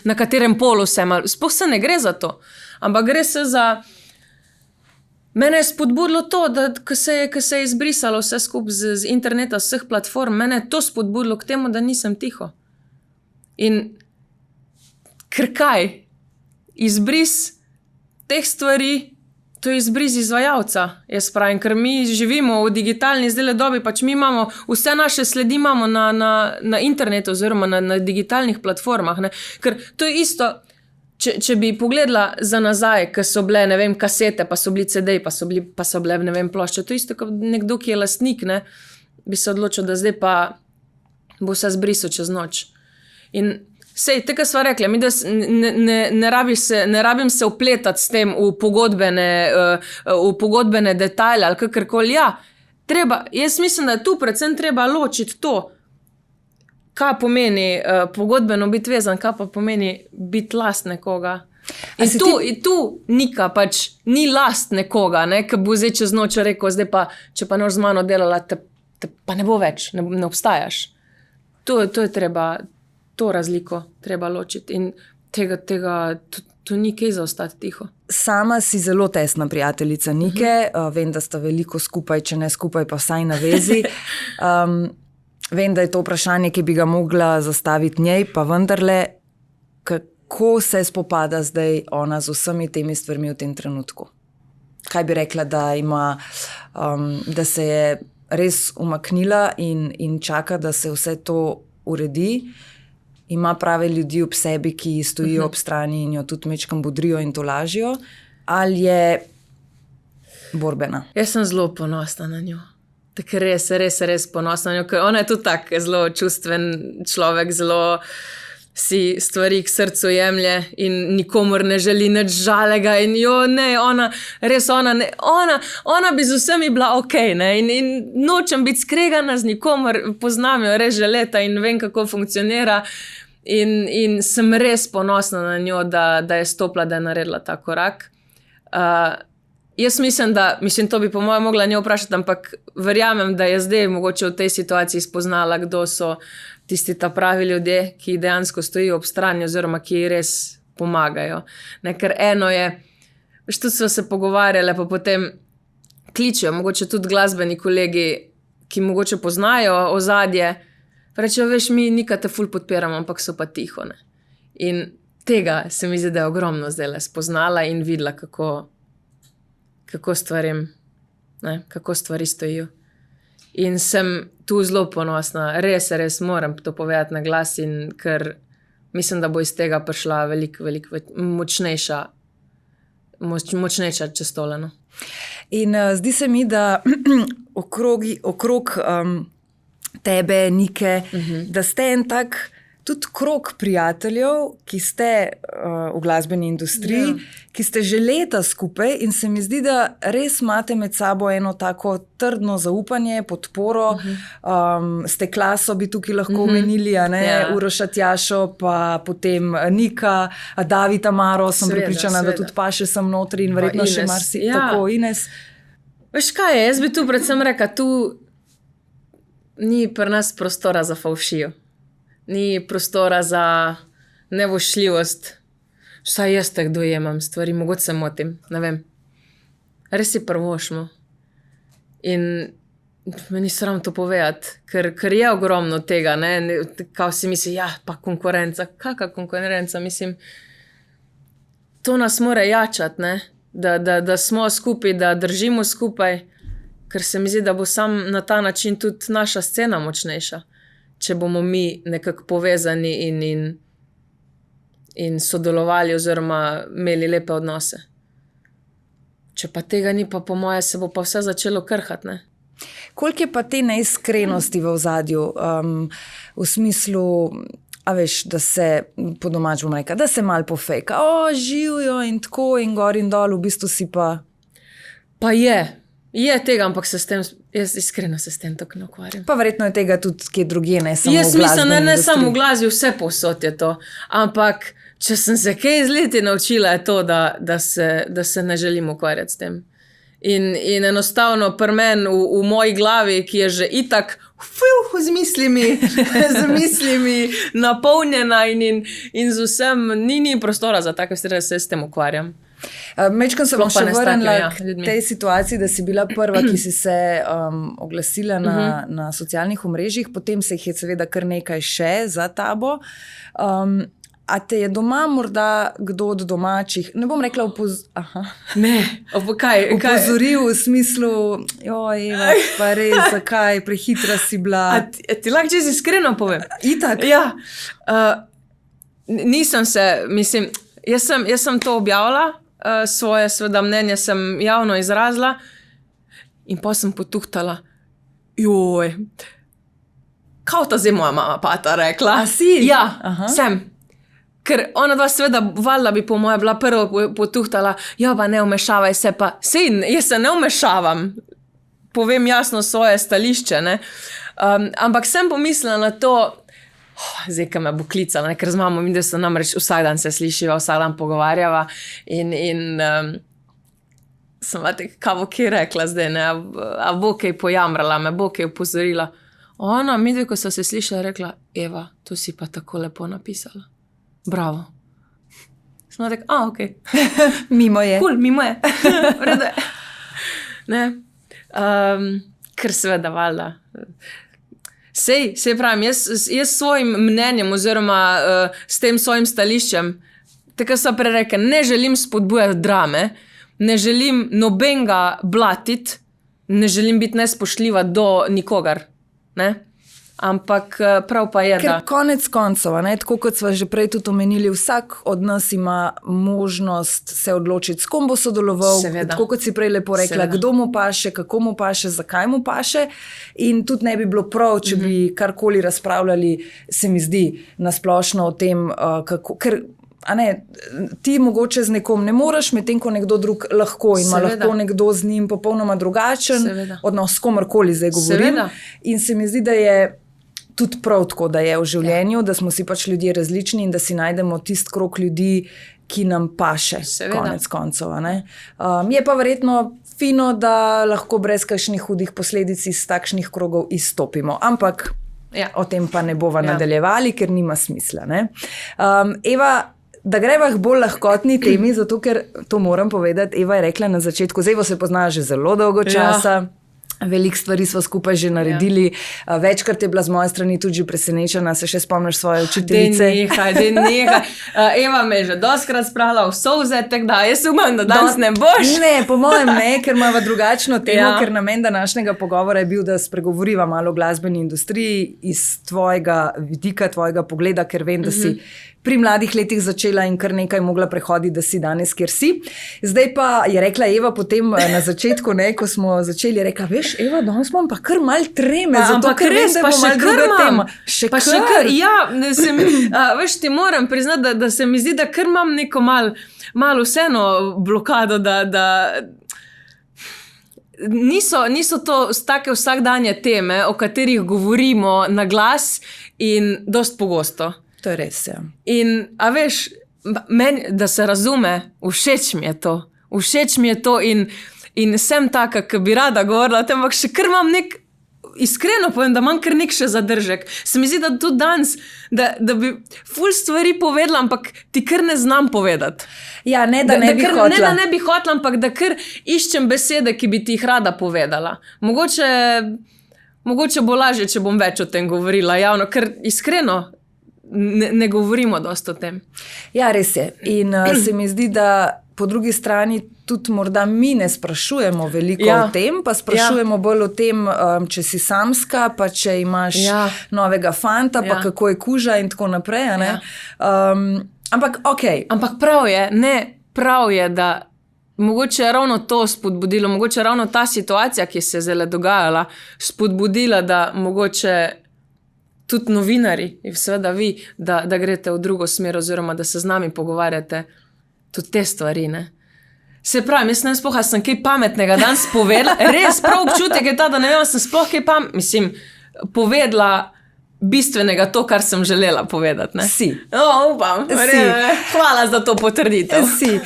na katerem polu sem. Sploh se ne gre za to. Ampak gre se za... Mene je spodbudilo to, da ko se je izbrisalo vse skupaj z interneta, z vseh platform, mene je to spodbudilo k temu, da nisem tiho. In ker kaj? Izbris teh stvari, to je izbris izvajalca, jaz pravim, ker mi živimo v digitalni zdajle dobi, pač mi imamo, vse naše sledi imamo na internetu oziroma na digitalnih platformah, ne? Ker to je isto, če bi pogledala za nazaj, ko so bile, ne vem, kasete, pa so bili CD-ji, pa so bile, ne vem, plošče, to je isto, kot nekdo, ki je lastnik, ne, bi se odločil, da zdaj pa bo vse zbrisal čez noč. In sej, tega sva rekla, mi da ne rabim se vpletati s tem v pogodbene detajle ali kakorkoli. Ja, treba, jaz mislim, da je tu predvsem treba ločiti to, kaj pomeni pogodbeno biti vezan, kaj pa pomeni biti last nekoga. In tu Nika pač ni last nekoga, ne, ki bo zdaj čez noč rekel, zdaj pa, če pa noč z mano delala, te pa ne bo več, ne obstajaš. To je treba, to razliko treba ločiti in tu ni kaj za ostati tiho. Sama si zelo tesna prijateljica Nike, vem, da sta veliko skupaj, če ne skupaj, pa vsaj na vezi. Vem, da je to vprašanje, ki bi ga mogla zastaviti njej, pa vendarle, kako se spopada zdaj ona z vsemi temi stvarmi v tem trenutku? Kaj bi rekla, da se je res umaknila in čaka, da se vse to uredi? Ima prave ljudi ob sebi, ki stojijo ob strani in jo tudi mečkam budrijo in to lažijo? Ali je borbena? Jaz sem zelo ponosna na njo. Tako res ponosna na njo, ker ona je tudi tak zelo čustven človek, zelo si stvari k srcu jemlje in nikomor ne želi nič žalega in ona bi z vsemi bila okej, ne, in nočem biti skregana z nikomor, poznam jo res že leta in vem, kako funkcionira in sem res ponosna na njo, da je stopila, da je naredila ta korak. Jaz mislim, to bi po mojem mogla njo vprašati, ampak verjamem, da je zdaj mogoče v tej situaciji spoznala, kdo so tisti ta pravi ljudje, ki dejansko stojijo ob strani oziroma ki res pomagajo. Ne, ker eno je, veš, tudi so se pogovarjale, pa potem kličejo, mogoče tudi glasbeni kolegi, ki mogoče poznajo ozadje, rečejo, veš, mi Nika te ful podpiramo, ampak so pa tiho. Ne. In tega se mi zdi, da je ogromno zdaj spoznala in videla, kako stvari stojijo. In sem tu zelo ponosna, res moram to povedati na glas, in ker mislim, da bo iz tega prišla veliko močnejša čestolena. In zdi se mi, da okrog tebe, Nike, da ste en tak tudi krog prijateljev, ki ste v glasbeni industriji, ki ste že leta skupaj in se mi zdi, da res imate med sabo eno tako trdno zaupanje, podporo. Ste klaso, bi tukaj lahko omenili, Uroša Tjašo, pa potem Nika, Davida Maro, sem prepričana, da tudi paše sem notri in verjetno še marsi. Tako, Ines. Veš kaj je, jaz bi tu predvsem rekla, tu ni pri nas prostora za favšijo. Ni prostora za nevošljivost. Vsaj jaz tako dojemam stvari, mogoče se motim, ne vem. Res si prvošmo. In meni sram to povedati, ker je ogromno tega, ne, kao si misli, pa konkurenca, kakva konkurenca, mislim, to nas mora jačati, ne, da smo skupaj, da držimo skupaj, ker se mi zdi, da bo sam na ta način tudi naša scena močnejša. Če bomo mi nekako povezani in sodelovali oziroma imeli lepe odnose. Če pa tega ni, pa po moje se bo pa vse začelo krhati, ne? Koliko je pa te neiskrenosti v ozadju, v smislu, a veš, da se, po domač bom rekla, da se malo pofejka, živijo in tako in gor in dol, v bistvu si pa... Pa je tega, ampak jaz iskreno se s tem tako ne ukvarjam. Pa verjetno je tega tudi kje drugje, ne samo v glasbeni industriji. Jaz mislim, ne samo v glasbi, vse povsod je to. Ampak, če sem se kaj iz leti naučila, je to, da se ne želim ukvarjati s tem. In enostavno pri meni v moji glavi, ki je že itak z mislimi napolnjena in z vsem, ni prostora za take stvari, da se s tem ukvarjam. Mečkam se bom še vrnila k tej situaciji, da si bila prva, ki si se oglasila na socialnih omrežjih, potem se jih je seveda kar nekaj še za tabo. A te je doma morda kdo od domačih, ne bom rekla upozoril v smislu, Eva, pa res, zakaj, prehitra si bila. A ti lahko čisto iskreno povem? Itak? Ja. Nisem se, mislim, jaz sem to objavila, svoje seveda mnenje sem javno izrazila in pa sem potuhtala, kao ta zdaj moja mama pata rekla. A si? Ja, sem. Ker ona dva seveda valjda bi po moje bila prvo potuhtala, pa ne vmešavaj se pa. Sej, jaz se ne vmešavam, povem jasno svoje stališče, ne. Ampak sem pomislila na to, zdaj, ko me bo klicala, ker z mamo vidim, da se namreč vsak dan se slišiva, vsak dan pogovarjava in sem tako, kaj bo kaj rekla zdaj, ne, a bo kaj pojamrala, me bo kaj upozorila. Ona, midve, ko so se slišala, rekla, Eva, to si pa tako lepo napisala. Bravo. Smo tako, okej. Mimo je. Cool, mimo je. Vredo je. Ne, ker seveda valjda. Sej pravim, jaz svojim mnenjem oziroma s tem svojim stališčem, tako so prerekla, ne želim spodbujati drame, ne želim nobenega blatiti, ne želim biti nespoštljiva do nikogar, ne? Ampak prav pa je, ker konec koncev, tako kot sva že prej tudi omenili, vsak od nas ima možnost se odločiti, s kom bo sodeloval, tako kot si prej lepo rekla, kdo mu paše, kako mu paše, zakaj mu paše, in tudi ne bi bilo prav, če bi karkoli razpravljali, se mi zdi, nasplošno o tem, kako, ker ti mogoče z nekom ne moreš, medtem ko nekdo drug lahko in ima lahko nekdo z njim popolnoma drugačen odnos, s komorkoli zdaj govorim. In se mi zdi, da je tudi prav tako, da je v življenju, da smo si pač ljudje različni in da si najdemo tisti krog ljudi, ki nam paše, konec koncev. Je pa verjetno fino, da lahko brez kakšnih hudih posledic iz takšnih krogov izstopimo. Ampak o tem pa ne bova nadaljevali, ker nima smisla. Eva, da greva k bolj lahkotni temi, zato ker, to moram povedati, Eva je rekla na začetku, zdaj se pozna že zelo dolgo časa, veliko stvari smo skupaj že naredili, večkrat je bila z moje strani tudi že presenečena, se še spomniš svoje učiteljice? Nehaj. Eva me je že dostikrat spravila v solze, tako da jaz umem, da danes ne boš. Ne, po mojem ne, ker imava drugačno temo, ker namen današnjega pogovora je bil, da spregovoriva malo o glasbeni industriji iz tvojega vidika, tvojega pogleda, ker vem, da si pri mladih letih začela in kar nekaj mogla prehoditi, da si danes, kjer si. Zdaj pa je rekla Eva potem na začetku, ko smo začeli, je rekla, veš, Eva, danes imam pa kar mal treme, zato ker res, pa še druga tema. Še kar. Ja, veš, ti moram priznati, da se mi zdi, da kar imam neko malo vseeno blokado, da niso to take vsakdanje teme, o katerih govorimo na glas in dost pogosto. To je res, ja. In, a veš, meni, da se razume, všeč mi je to. Všeč mi je to in sem taka, ki bi rada govorila, ampak še kar imam iskreno povem, da imam kar nek še zadržek. Se mi zdi, da tudi danes, da bi ful stvari povedala, ampak ti kar ne znam povedati. Ja, ne da ne bi hotla. Ne da ne bi hotla, ampak da kar iščem besede, ki bi ti jih rada povedala. Mogoče bo lažje, če bom več o tem govorila javno, ker iskreno ne govorimo dosti o tem. Ja, res je. In se mi zdi, da po drugi strani tudi morda mi ne sprašujemo veliko o tem, pa sprašujemo bolj o tem, če si samska, pa če imaš novega fanta, pa kako je kuža in tako naprej. Ampak okej. Ampak prav je, da mogoče je ravno to spodbudilo, mogoče je ravno ta situacija, ki se je zdaj dogajala, spodbudila, da mogoče tudi novinari, in seveda vi, da greste v drugo smer, oziroma da se z nami pogovarjate tudi te stvari, ne. Se pravi, jaz ne vem sploh, sem kaj pametnega danes povedala, res prav občutek je ta, da ne vem, sem sploh kaj povedala bistvenega to, kar sem želela povedati, ne. Si. Upam. Hvala za to potrditev. Si.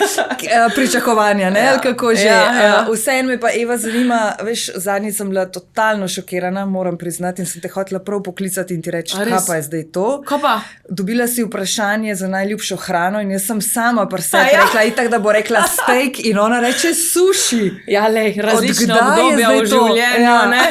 Pričakovanja, ne, ali kako že. Vseeno me pa, Eva, zanima, veš, zadnjič sem bila totalno šokirana, moram priznati, in sem te hotela prav poklicati in ti reči, kaj pa je zdaj to? Kaj pa? Dobila si vprašanje za najljubšo hrano in jaz sem sama pri sebi rekla, itak, da bo rekla steak in ona reče suši. Ja, lej, različna obdobja v življenju, ne.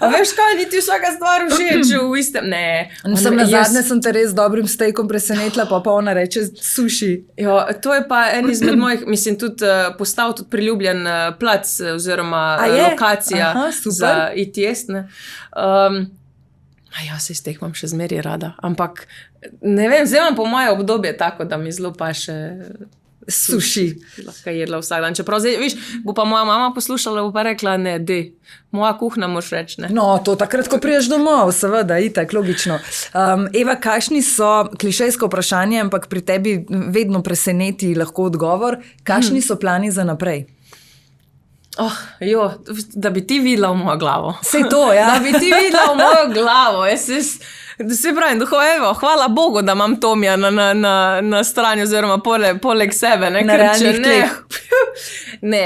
A veš kaj, niti vsaka stvar všeč v istem, ne. Nazadnje sem te res dobrim steakom presenetila, pa ona reče suši. Jo, to je pa en izmed mojih, mislim, tudi postal tudi priljubljen plac oziroma lokacija za iti jest, ne. Sej steak imam še zmeraj rada, ampak ne vem, zdaj imam po moje obdobje tako, da mi zelo pa še suši. Lahko jedla vsak dan. Čeprav zdaj, viš, bo pa moja mama poslušala, bo pa rekla, ne, moja kuhna moš reči, ne. No, to takrat, ko priješ domov, seveda, itak, logično. Eva, kakšni so, klišejsko vprašanje, ampak pri tebi vedno preseneti lahko odgovor, kakšni so plani za naprej? Da bi ti videla v mojo glavo. Sej to, ja. Da bi ti videla v mojo glavo. Se pravi, hvala Bogu, da imam Tomija na strani oziroma poleg sebe. Na realnih tleh. Ne,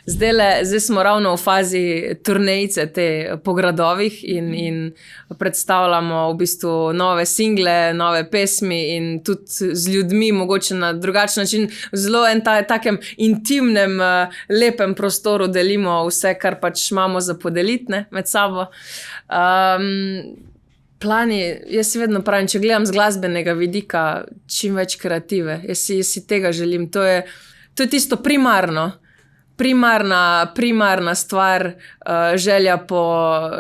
zdaj smo ravno v fazi turnejice te po gradovih in predstavljamo v bistvu nove single, nove pesmi in tudi z ljudmi, mogoče na drugačen način, zelo takem intimnem, lepem prostoru delimo vse, kar pač imamo za podeliti med sabo. Plani, jaz si vedno pravim, če gledam z glasbenega vidika, čim več kreative. Jaz si tega želim. To je tisto primarno. Primarna stvar, želja po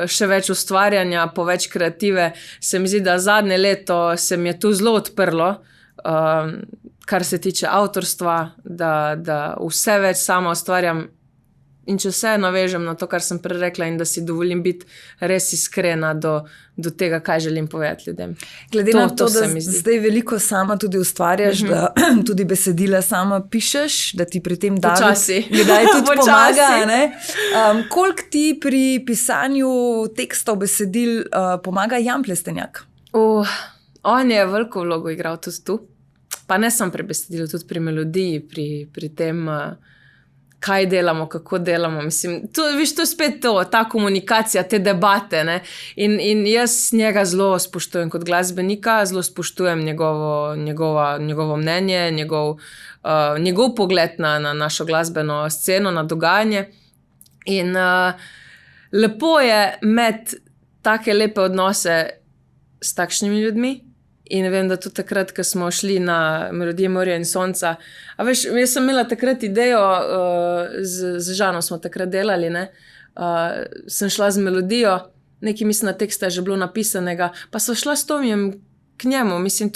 še več ustvarjanja, po več kreative. Se mi zdi, da zadnje leto se mi je tu zelo odprlo, kar se tiče avtorstva, da vse več sama ustvarjam. In če se navežem na to, kar sem prej rekla, in da si dovolim biti res iskrena do tega, kaj želim povedati ljudem. Glede na to, da zdaj veliko sama tudi ustvarjaš, da tudi besedila sama pišeš, da ti pri tem kdaj tudi pomaga. Koliko ti pri pisanju tekstov besedil pomaga Jan Plestenjak? On je veliko vlogo igral tudi tu. Pa ne samo pri besedilu, tudi pri melodiji, pri tem kaj delamo, kako delamo. Mislim, to je spet to, ta komunikacija, te debate, ne. In jaz njega zelo spoštujem kot glasbenika, zelo spoštujem njegovo mnenje, njegov pogled na našo glasbeno sceno, na dogajanje. In lepo je imeti take lepe odnose s takšnimi ljudmi. In vem, da tudi takrat, ko smo šli na Melodije morja in sonca, a veš, jaz sem imela takrat idejo, z Žanom smo takrat delali, ne, sem šla z melodijo, nekaj mislim na teksta je že bilo napisanega, pa so šla s Tomijem k njemu. Mislim,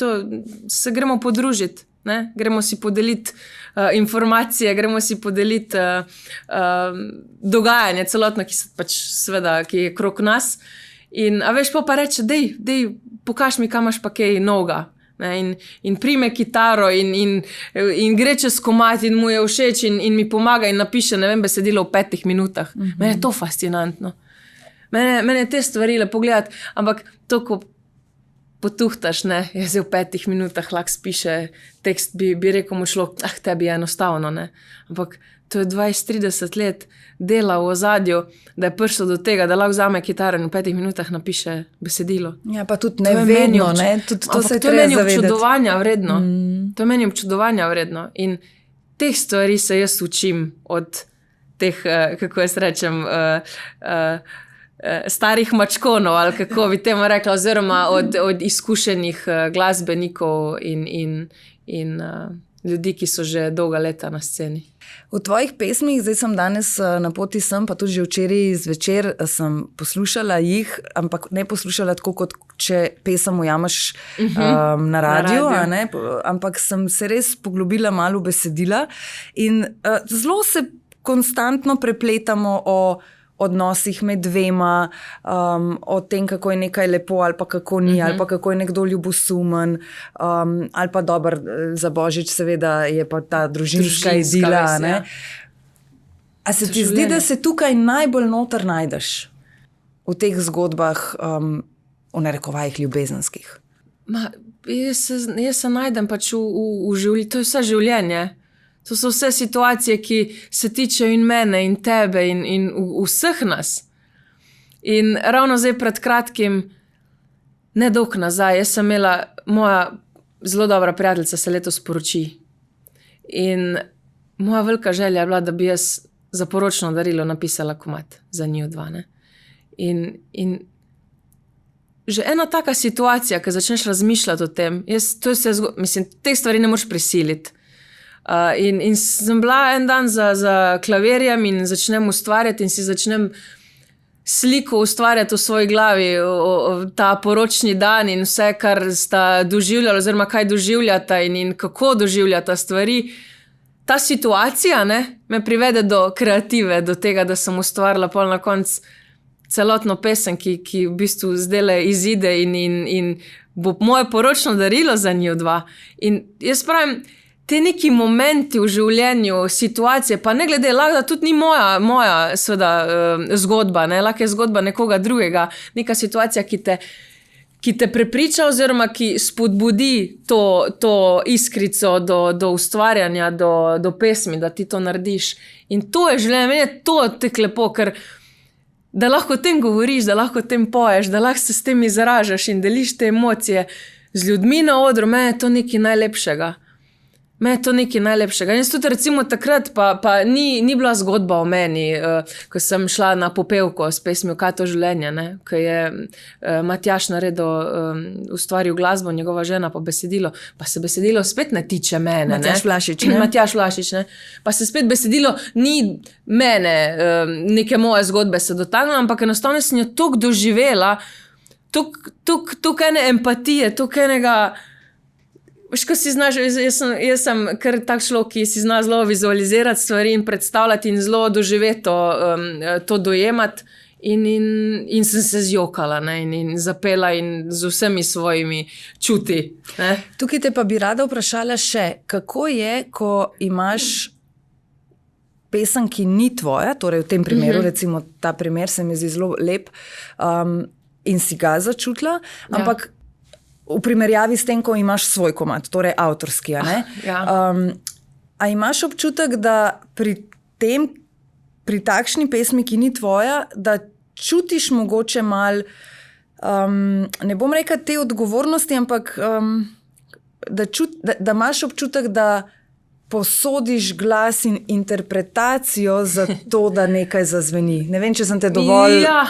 se gremo podružiti, ne? Gremo si podeliti informacije, gremo si podeliti dogajanje celotno, ki je krog nas. In, a veš, pa reče, dej, pokaž mi, kam imaš pa kaj novega. In prime kitaro in gre čez komad in mu je všeč in mi pomaga in napiše, ne vem, besedilo v 5 minutah. Mene je to fascinantno. Mene je te stvari lepo gledati, ampak to, ko potuhtaš, ne, je zdaj v 5 minutah lahko spiše tekst, bi rekel mu človek, tebi je enostavno, ne. Ampak to je 20-30 let dela v ozadju, da je prišlo do tega, da lahko vzame kitaro in v 5 minutah napiše besedilo. Ja, pa tudi ne vedno, ne. To je meni občudovanja vredno. To je meni občudovanja vredno. In teh stvari se jaz učim od teh, kako jaz rečem, starih mačkonov, ali kako bi temu rekla, oziroma od izkušenih glasbenikov in ljudi, ki so že dolga leta na sceni. V tvojih pesmih, zdaj sem danes na poti sem, pa tudi že včeraj zvečer sem poslušala jih, ampak ne poslušala tako, kot če pesem ujameš na radiju, ampak sem se res poglobila malo v besedila in zelo se konstantno prepletamo o odnosih med dvema, o tem, kako je nekaj lepo ali pa kako ni, ali pa kako je nekdo ljubosumen, ali pa dober za Božič, seveda je pa ta družinska idila. Ja. A se ti zdi, da se tukaj najbolj noter najdeš v teh zgodbah, v narekovajih ljubezenskih? Jaz se najdem pač v življenju, to je vse življenje. To so vse situacije, ki se tičejo in mene, in tebe, in vseh nas. In ravno zdaj pred kratkim, nedolgo nazaj, jaz sem imela, moja zelo dobra prijateljica se letos poroči. In moja velika želja je bila, da bi jaz za poročno darilo napisala komad za njiju dva. Ne? In že ena taka situacija, ko začneš razmišljati o tem, teh stvari ne moreš prisiliti. In sem bila en dan za klavirjem in začnem ustvarjati in si začnem sliko ustvarjati v svoji glavi, ta poročni dan in vse, kar sta doživljala oziroma kaj doživljata in kako doživljata stvari. Ta situacija, ne, me privede do kreative, do tega, da sem ustvarila pol na koncu celotno pesem, ki v bistvu zdajle izide in bo moje poročno darilo za njiju dva. In jaz pravim, te neki momenti v življenju, situacije, pa ne glede, lahko da tudi ni moja seveda, zgodba, ne, lahko je zgodba nekoga drugega, neka situacija, ki te prepriča oziroma ki spodbudi to iskrico do ustvarjanja, do pesmi, da ti to narediš. In to je življenje, meni je to tako lepo, ker da lahko o tem govoriš, da lahko o tem poješ, da lahko se s tem izražaš in deliš te emocije z ljudmi na odru, meni je to nekaj najlepšega. Me je to nekaj najlepšega. In tudi recimo takrat pa ni bila zgodba o meni, ko sem šla na popevko s pesmijo Kaj to življenje, ne? Ko je Matjaž ustvaril glasbo, njegova žena pa besedilo, pa se besedilo spet ne tiče mene. Matjaž Vlašič, ne? Pa se spet besedilo ni mene, neke moje zgodbe se dotaknilo, ampak enostavno sem jo toliko doživela, toliko ene empatije, toliko enega. Veš, ko si znaš, jaz sem kar tak človek, ki si zna zelo vizualizirati stvari in predstavljati in zelo doživeto to dojemati in sem se zjokala, ne, in zapela in z vsemi svojimi čuti. Ne. Tukaj te pa bi rada vprašala še, kako je, ko imaš pesem, ki ni tvoja, torej v tem primeru, recimo ta primer se mi zdi zelo lep in si ga začutila, ampak v primerjavi s tem, ko imaš svoj komad, torej avtorski, a ne? A imaš občutek, da pri takšni pesmi, ki ni tvoja, da čutiš mogoče mal, ne bom rekla te odgovornosti, ampak da imaš občutek, da posodiš glas in interpretacijo za to, da nekaj zazveni. Ne vem, če sem te dovolj... Ja.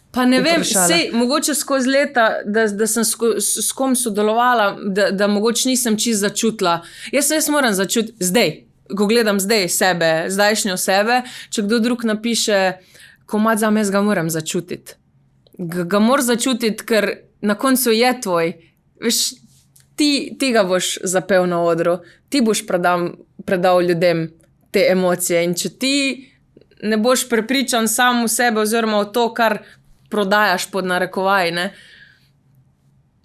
Pa ne vem, mogoče skozi leta, da sem s kom sodelovala, da mogoče nisem čisto začutila. Jaz moram začutiti zdaj, ko gledam zdaj sebe, zdajšnjo sebe, če kdo drug napiše komad zame, jaz ga moram začutiti. Ga moram začutiti, ker na koncu je tvoj, veš, ti ga boš zapel na odru, ti boš predal ljudem te emocije in če ti ne boš prepričan sam v sebe oziroma v to, kar prodajaš pod narekovaj, ne,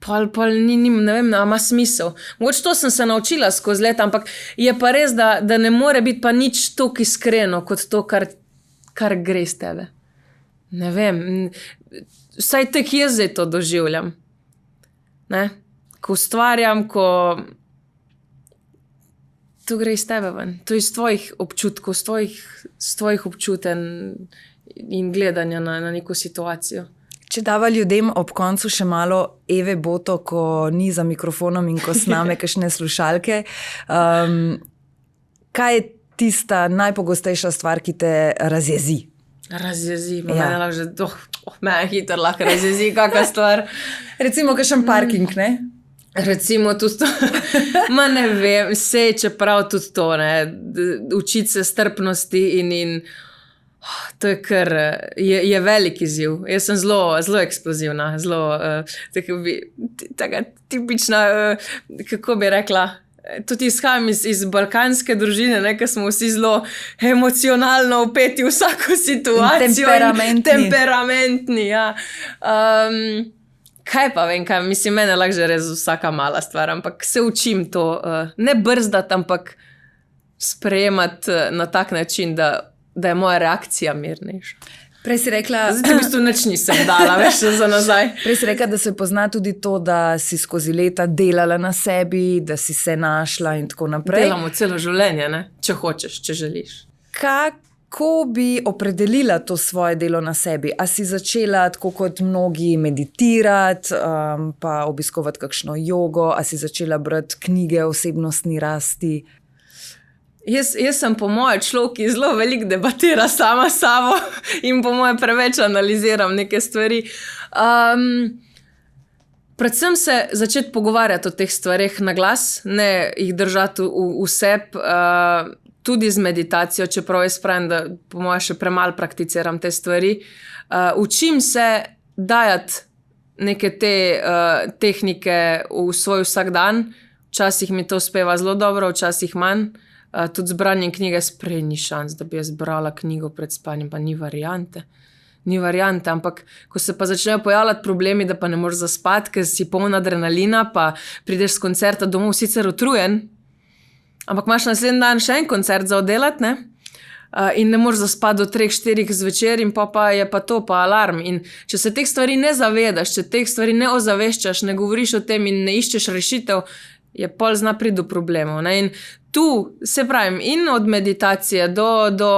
pol ni, ne vem, ima smisel. Mogoče to sem se naučila skozi leta, ampak je pa res, da ne more biti pa nič toliko iskreno, kot to, kar gre z tebe. Ne vem, vsaj tek jaz zdaj to doživljam. Ne? Ko ustvarjam, to gre iz tebe ven. To je iz tvojih občutkov, iz tvojih občutenj in gledanja na neko situacijo. Če dava ljudem ob koncu še malo Eve Boto, ko ni za mikrofonom in ko sname kakšne slušalke, kaj je tista najpogostejša stvar, ki te razjezi? Razjezi, mene hitro lahko razjezi, kakva stvar. Recimo kakšen parking, ne? Recimo tudi to, ne vem, sej, čeprav tudi to, ne, učiti se strpnosti in to je kar, je velik izziv. Jaz sem zelo eksplozivna, taka tipična, kako bi rekla, tudi izhajam iz balkanske družine, ne, ker smo vsi zelo emocionalno vpeti v vsako situacijo. Temperamentni, ja. Kaj pa vem, mislim, mene lahko že res vsaka mala stvar, ampak se učim to, ne brzdati, ampak sprejemati na tak način, da je moja reakcija mirnejša. Prej si rekla... Zdaj v bistvu nič nisem dala, veš, za nazaj. Prej si rekla, da se pozna tudi to, da si skozi leta delala na sebi, da si se našla in tako naprej. Delamo celo življenje, ne? Če hočeš, če želiš. Kako bi opredelila to svoje delo na sebi? A si začela tako kot mnogi meditirati, pa obiskovati kakšno jogo? A si začela brati knjige o osebnostni rasti? Jaz sem po moje človek, ki zelo veliko debatira sama s sabo in po moje preveč analiziram neke stvari. Predvsem se začeti pogovarjati o teh stvareh na glas, ne jih držati v sebi, tudi z meditacijo, čeprav jaz pravim, da po moje še premalo prakticiram te stvari. Učim se dajati neke te tehnike v svoj vsakdan. Včasih mi to uspeva zelo dobro, včasih manj. Tudi z branjem knjige sprej ni šans, da bi jaz brala knjigo pred spanjem, pa ni variante. Ni variante, ampak ko se pa začnejo pojavljati problemi, da pa ne moreš zaspati, ker si poln adrenalina, pa prideš s koncerta domov sicer utrujen, ampak imaš naslednji dan še en koncert za oddelati, ne? In ne moreš zaspati do 3-4 zvečer in pa je pa to, pa alarm. In če se teh stvari ne zavedaš, če teh stvari ne ozaveščaš, ne govoriš o tem in ne iščeš rešitev, je pol zna priti do problemov, ne? In tu, se pravim, in od meditacije do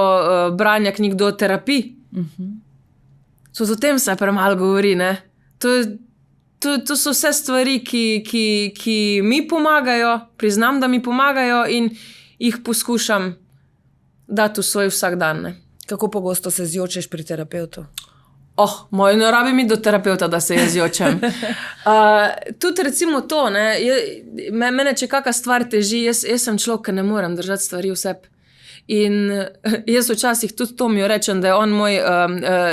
branja knjig, do terapij. O tem se premalo govori, ne? To so vse stvari, ki mi pomagajo, priznam, da mi pomagajo in jih poskušam dati v svoj vsakdan, ne? Kako pogosto se zjočeš pri terapevtu? Ne rabim iti do terapevta, da se jaz jočem. Tudi recimo to, ne, mene če kakšna stvar teži, jaz sem človek, ki ne morem držati stvari v sebi. In jaz včasih tudi to mi rečem, da je on moj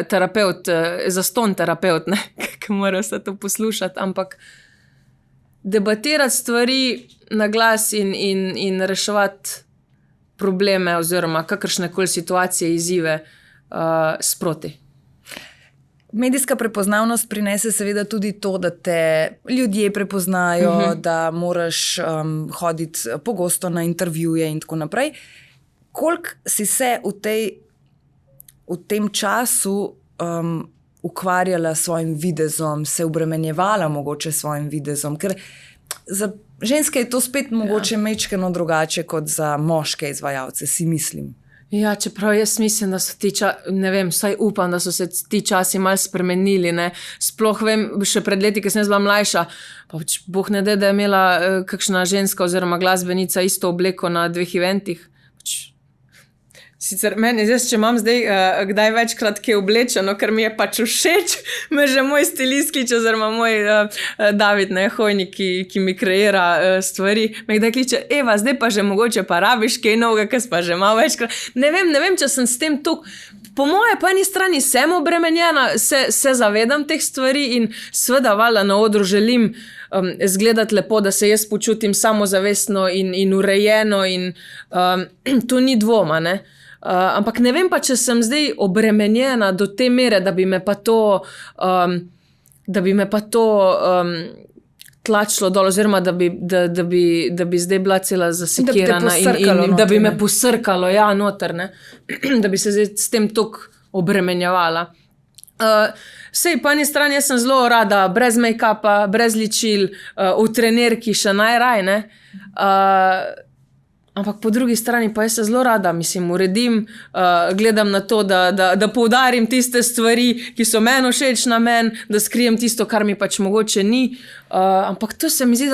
terapevt, zastonj terapevt, ne, ki mora vse to poslušati, ampak debatirati stvari na glas in reševati probleme oziroma kakršnekoli situacije, izzive sproti. Medijska prepoznavnost prinese seveda tudi to, da te ljudje prepoznajo, da moraš hoditi pogosto na intervjuje in tako naprej. Koliko si se v tem času ukvarjala s svojim videzom, se obremenjevala mogoče s svojim videzom? Ker za ženske je to spet mogoče majčkeno drugače kot za moške izvajalce, si mislim. Ja, čeprav jaz mislim, da so ne vem, vsaj upam, da so se ti časi malo spremenili, ne. Sploh vem, še pred leti, ko sem jaz bila mlajša, pa Bog ne da je imela kakšna ženska oziroma glasbenica isto obleko na 2 eventih. Sicer meni, če imam zdaj kdaj večkrat kaj oblečeno, ker mi je pač všeč, me že moj stilist kliče, oziroma moj David, ne, Hojnik, ki mi kreira stvari, me kdaj kliče, Eva, zdaj pa že mogoče pa rabiš kaj novega, ker pa že malo večkrat. Ne vem, če sem s tem tuk. Po moje po eni strani sem obremenjena, se zavedam teh stvari in seveda valjda na odru želim izgledati lepo, da se jaz počutim samozavestno in urejeno in tu ni dvoma, ne. Ampak ne vem pa, če sem zdaj obremenjena do te mere, da bi me pa to tlačilo dol, oziroma da bi zdaj bila cela zasekirana in da bi me posrkalo, ja, noter, ne, da bi se zdaj s tem toliko obremenjevala. Sej, po eni strani jaz sem zelo rada, brez make-upa, brez ličil, v trenerki še najraj, ne, ampak po drugi strani pa jaz se zelo rada, mislim, uredim, gledam na to, da poudarim tiste stvari, ki so meni všeč na meni, da skrijem tisto, kar mi pač mogoče ni, ampak to se mi zdi,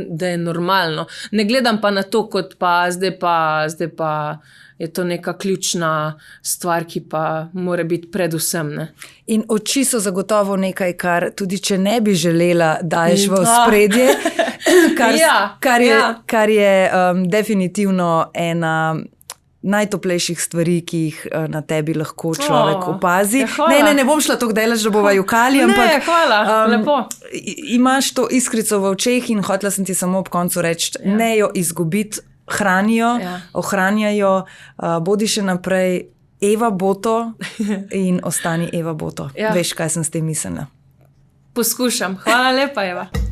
da je normalno. Ne gledam pa na to, kot pa zdaj pa je to neka ključna stvar, ki pa mora biti predvsem, ne. In oči so zagotovo nekaj, kar tudi če ne bi želela, daješ v ospredje, kar je definitivno ena najtoplejših stvari, ki jih na tebi lahko človek opazi. Ne bom šla tako daleč, da bova jokali, ampak hvala, lepo. Imaš to iskrico v očeh in hotela sem ti samo ob koncu reči, ne jo izgubiti, hranijo, ohranjajo, bodi še naprej Eva Boto in ostani Eva Boto. Veš, kaj sem s tem mislila. Poskušam. Hvala lepa, Eva.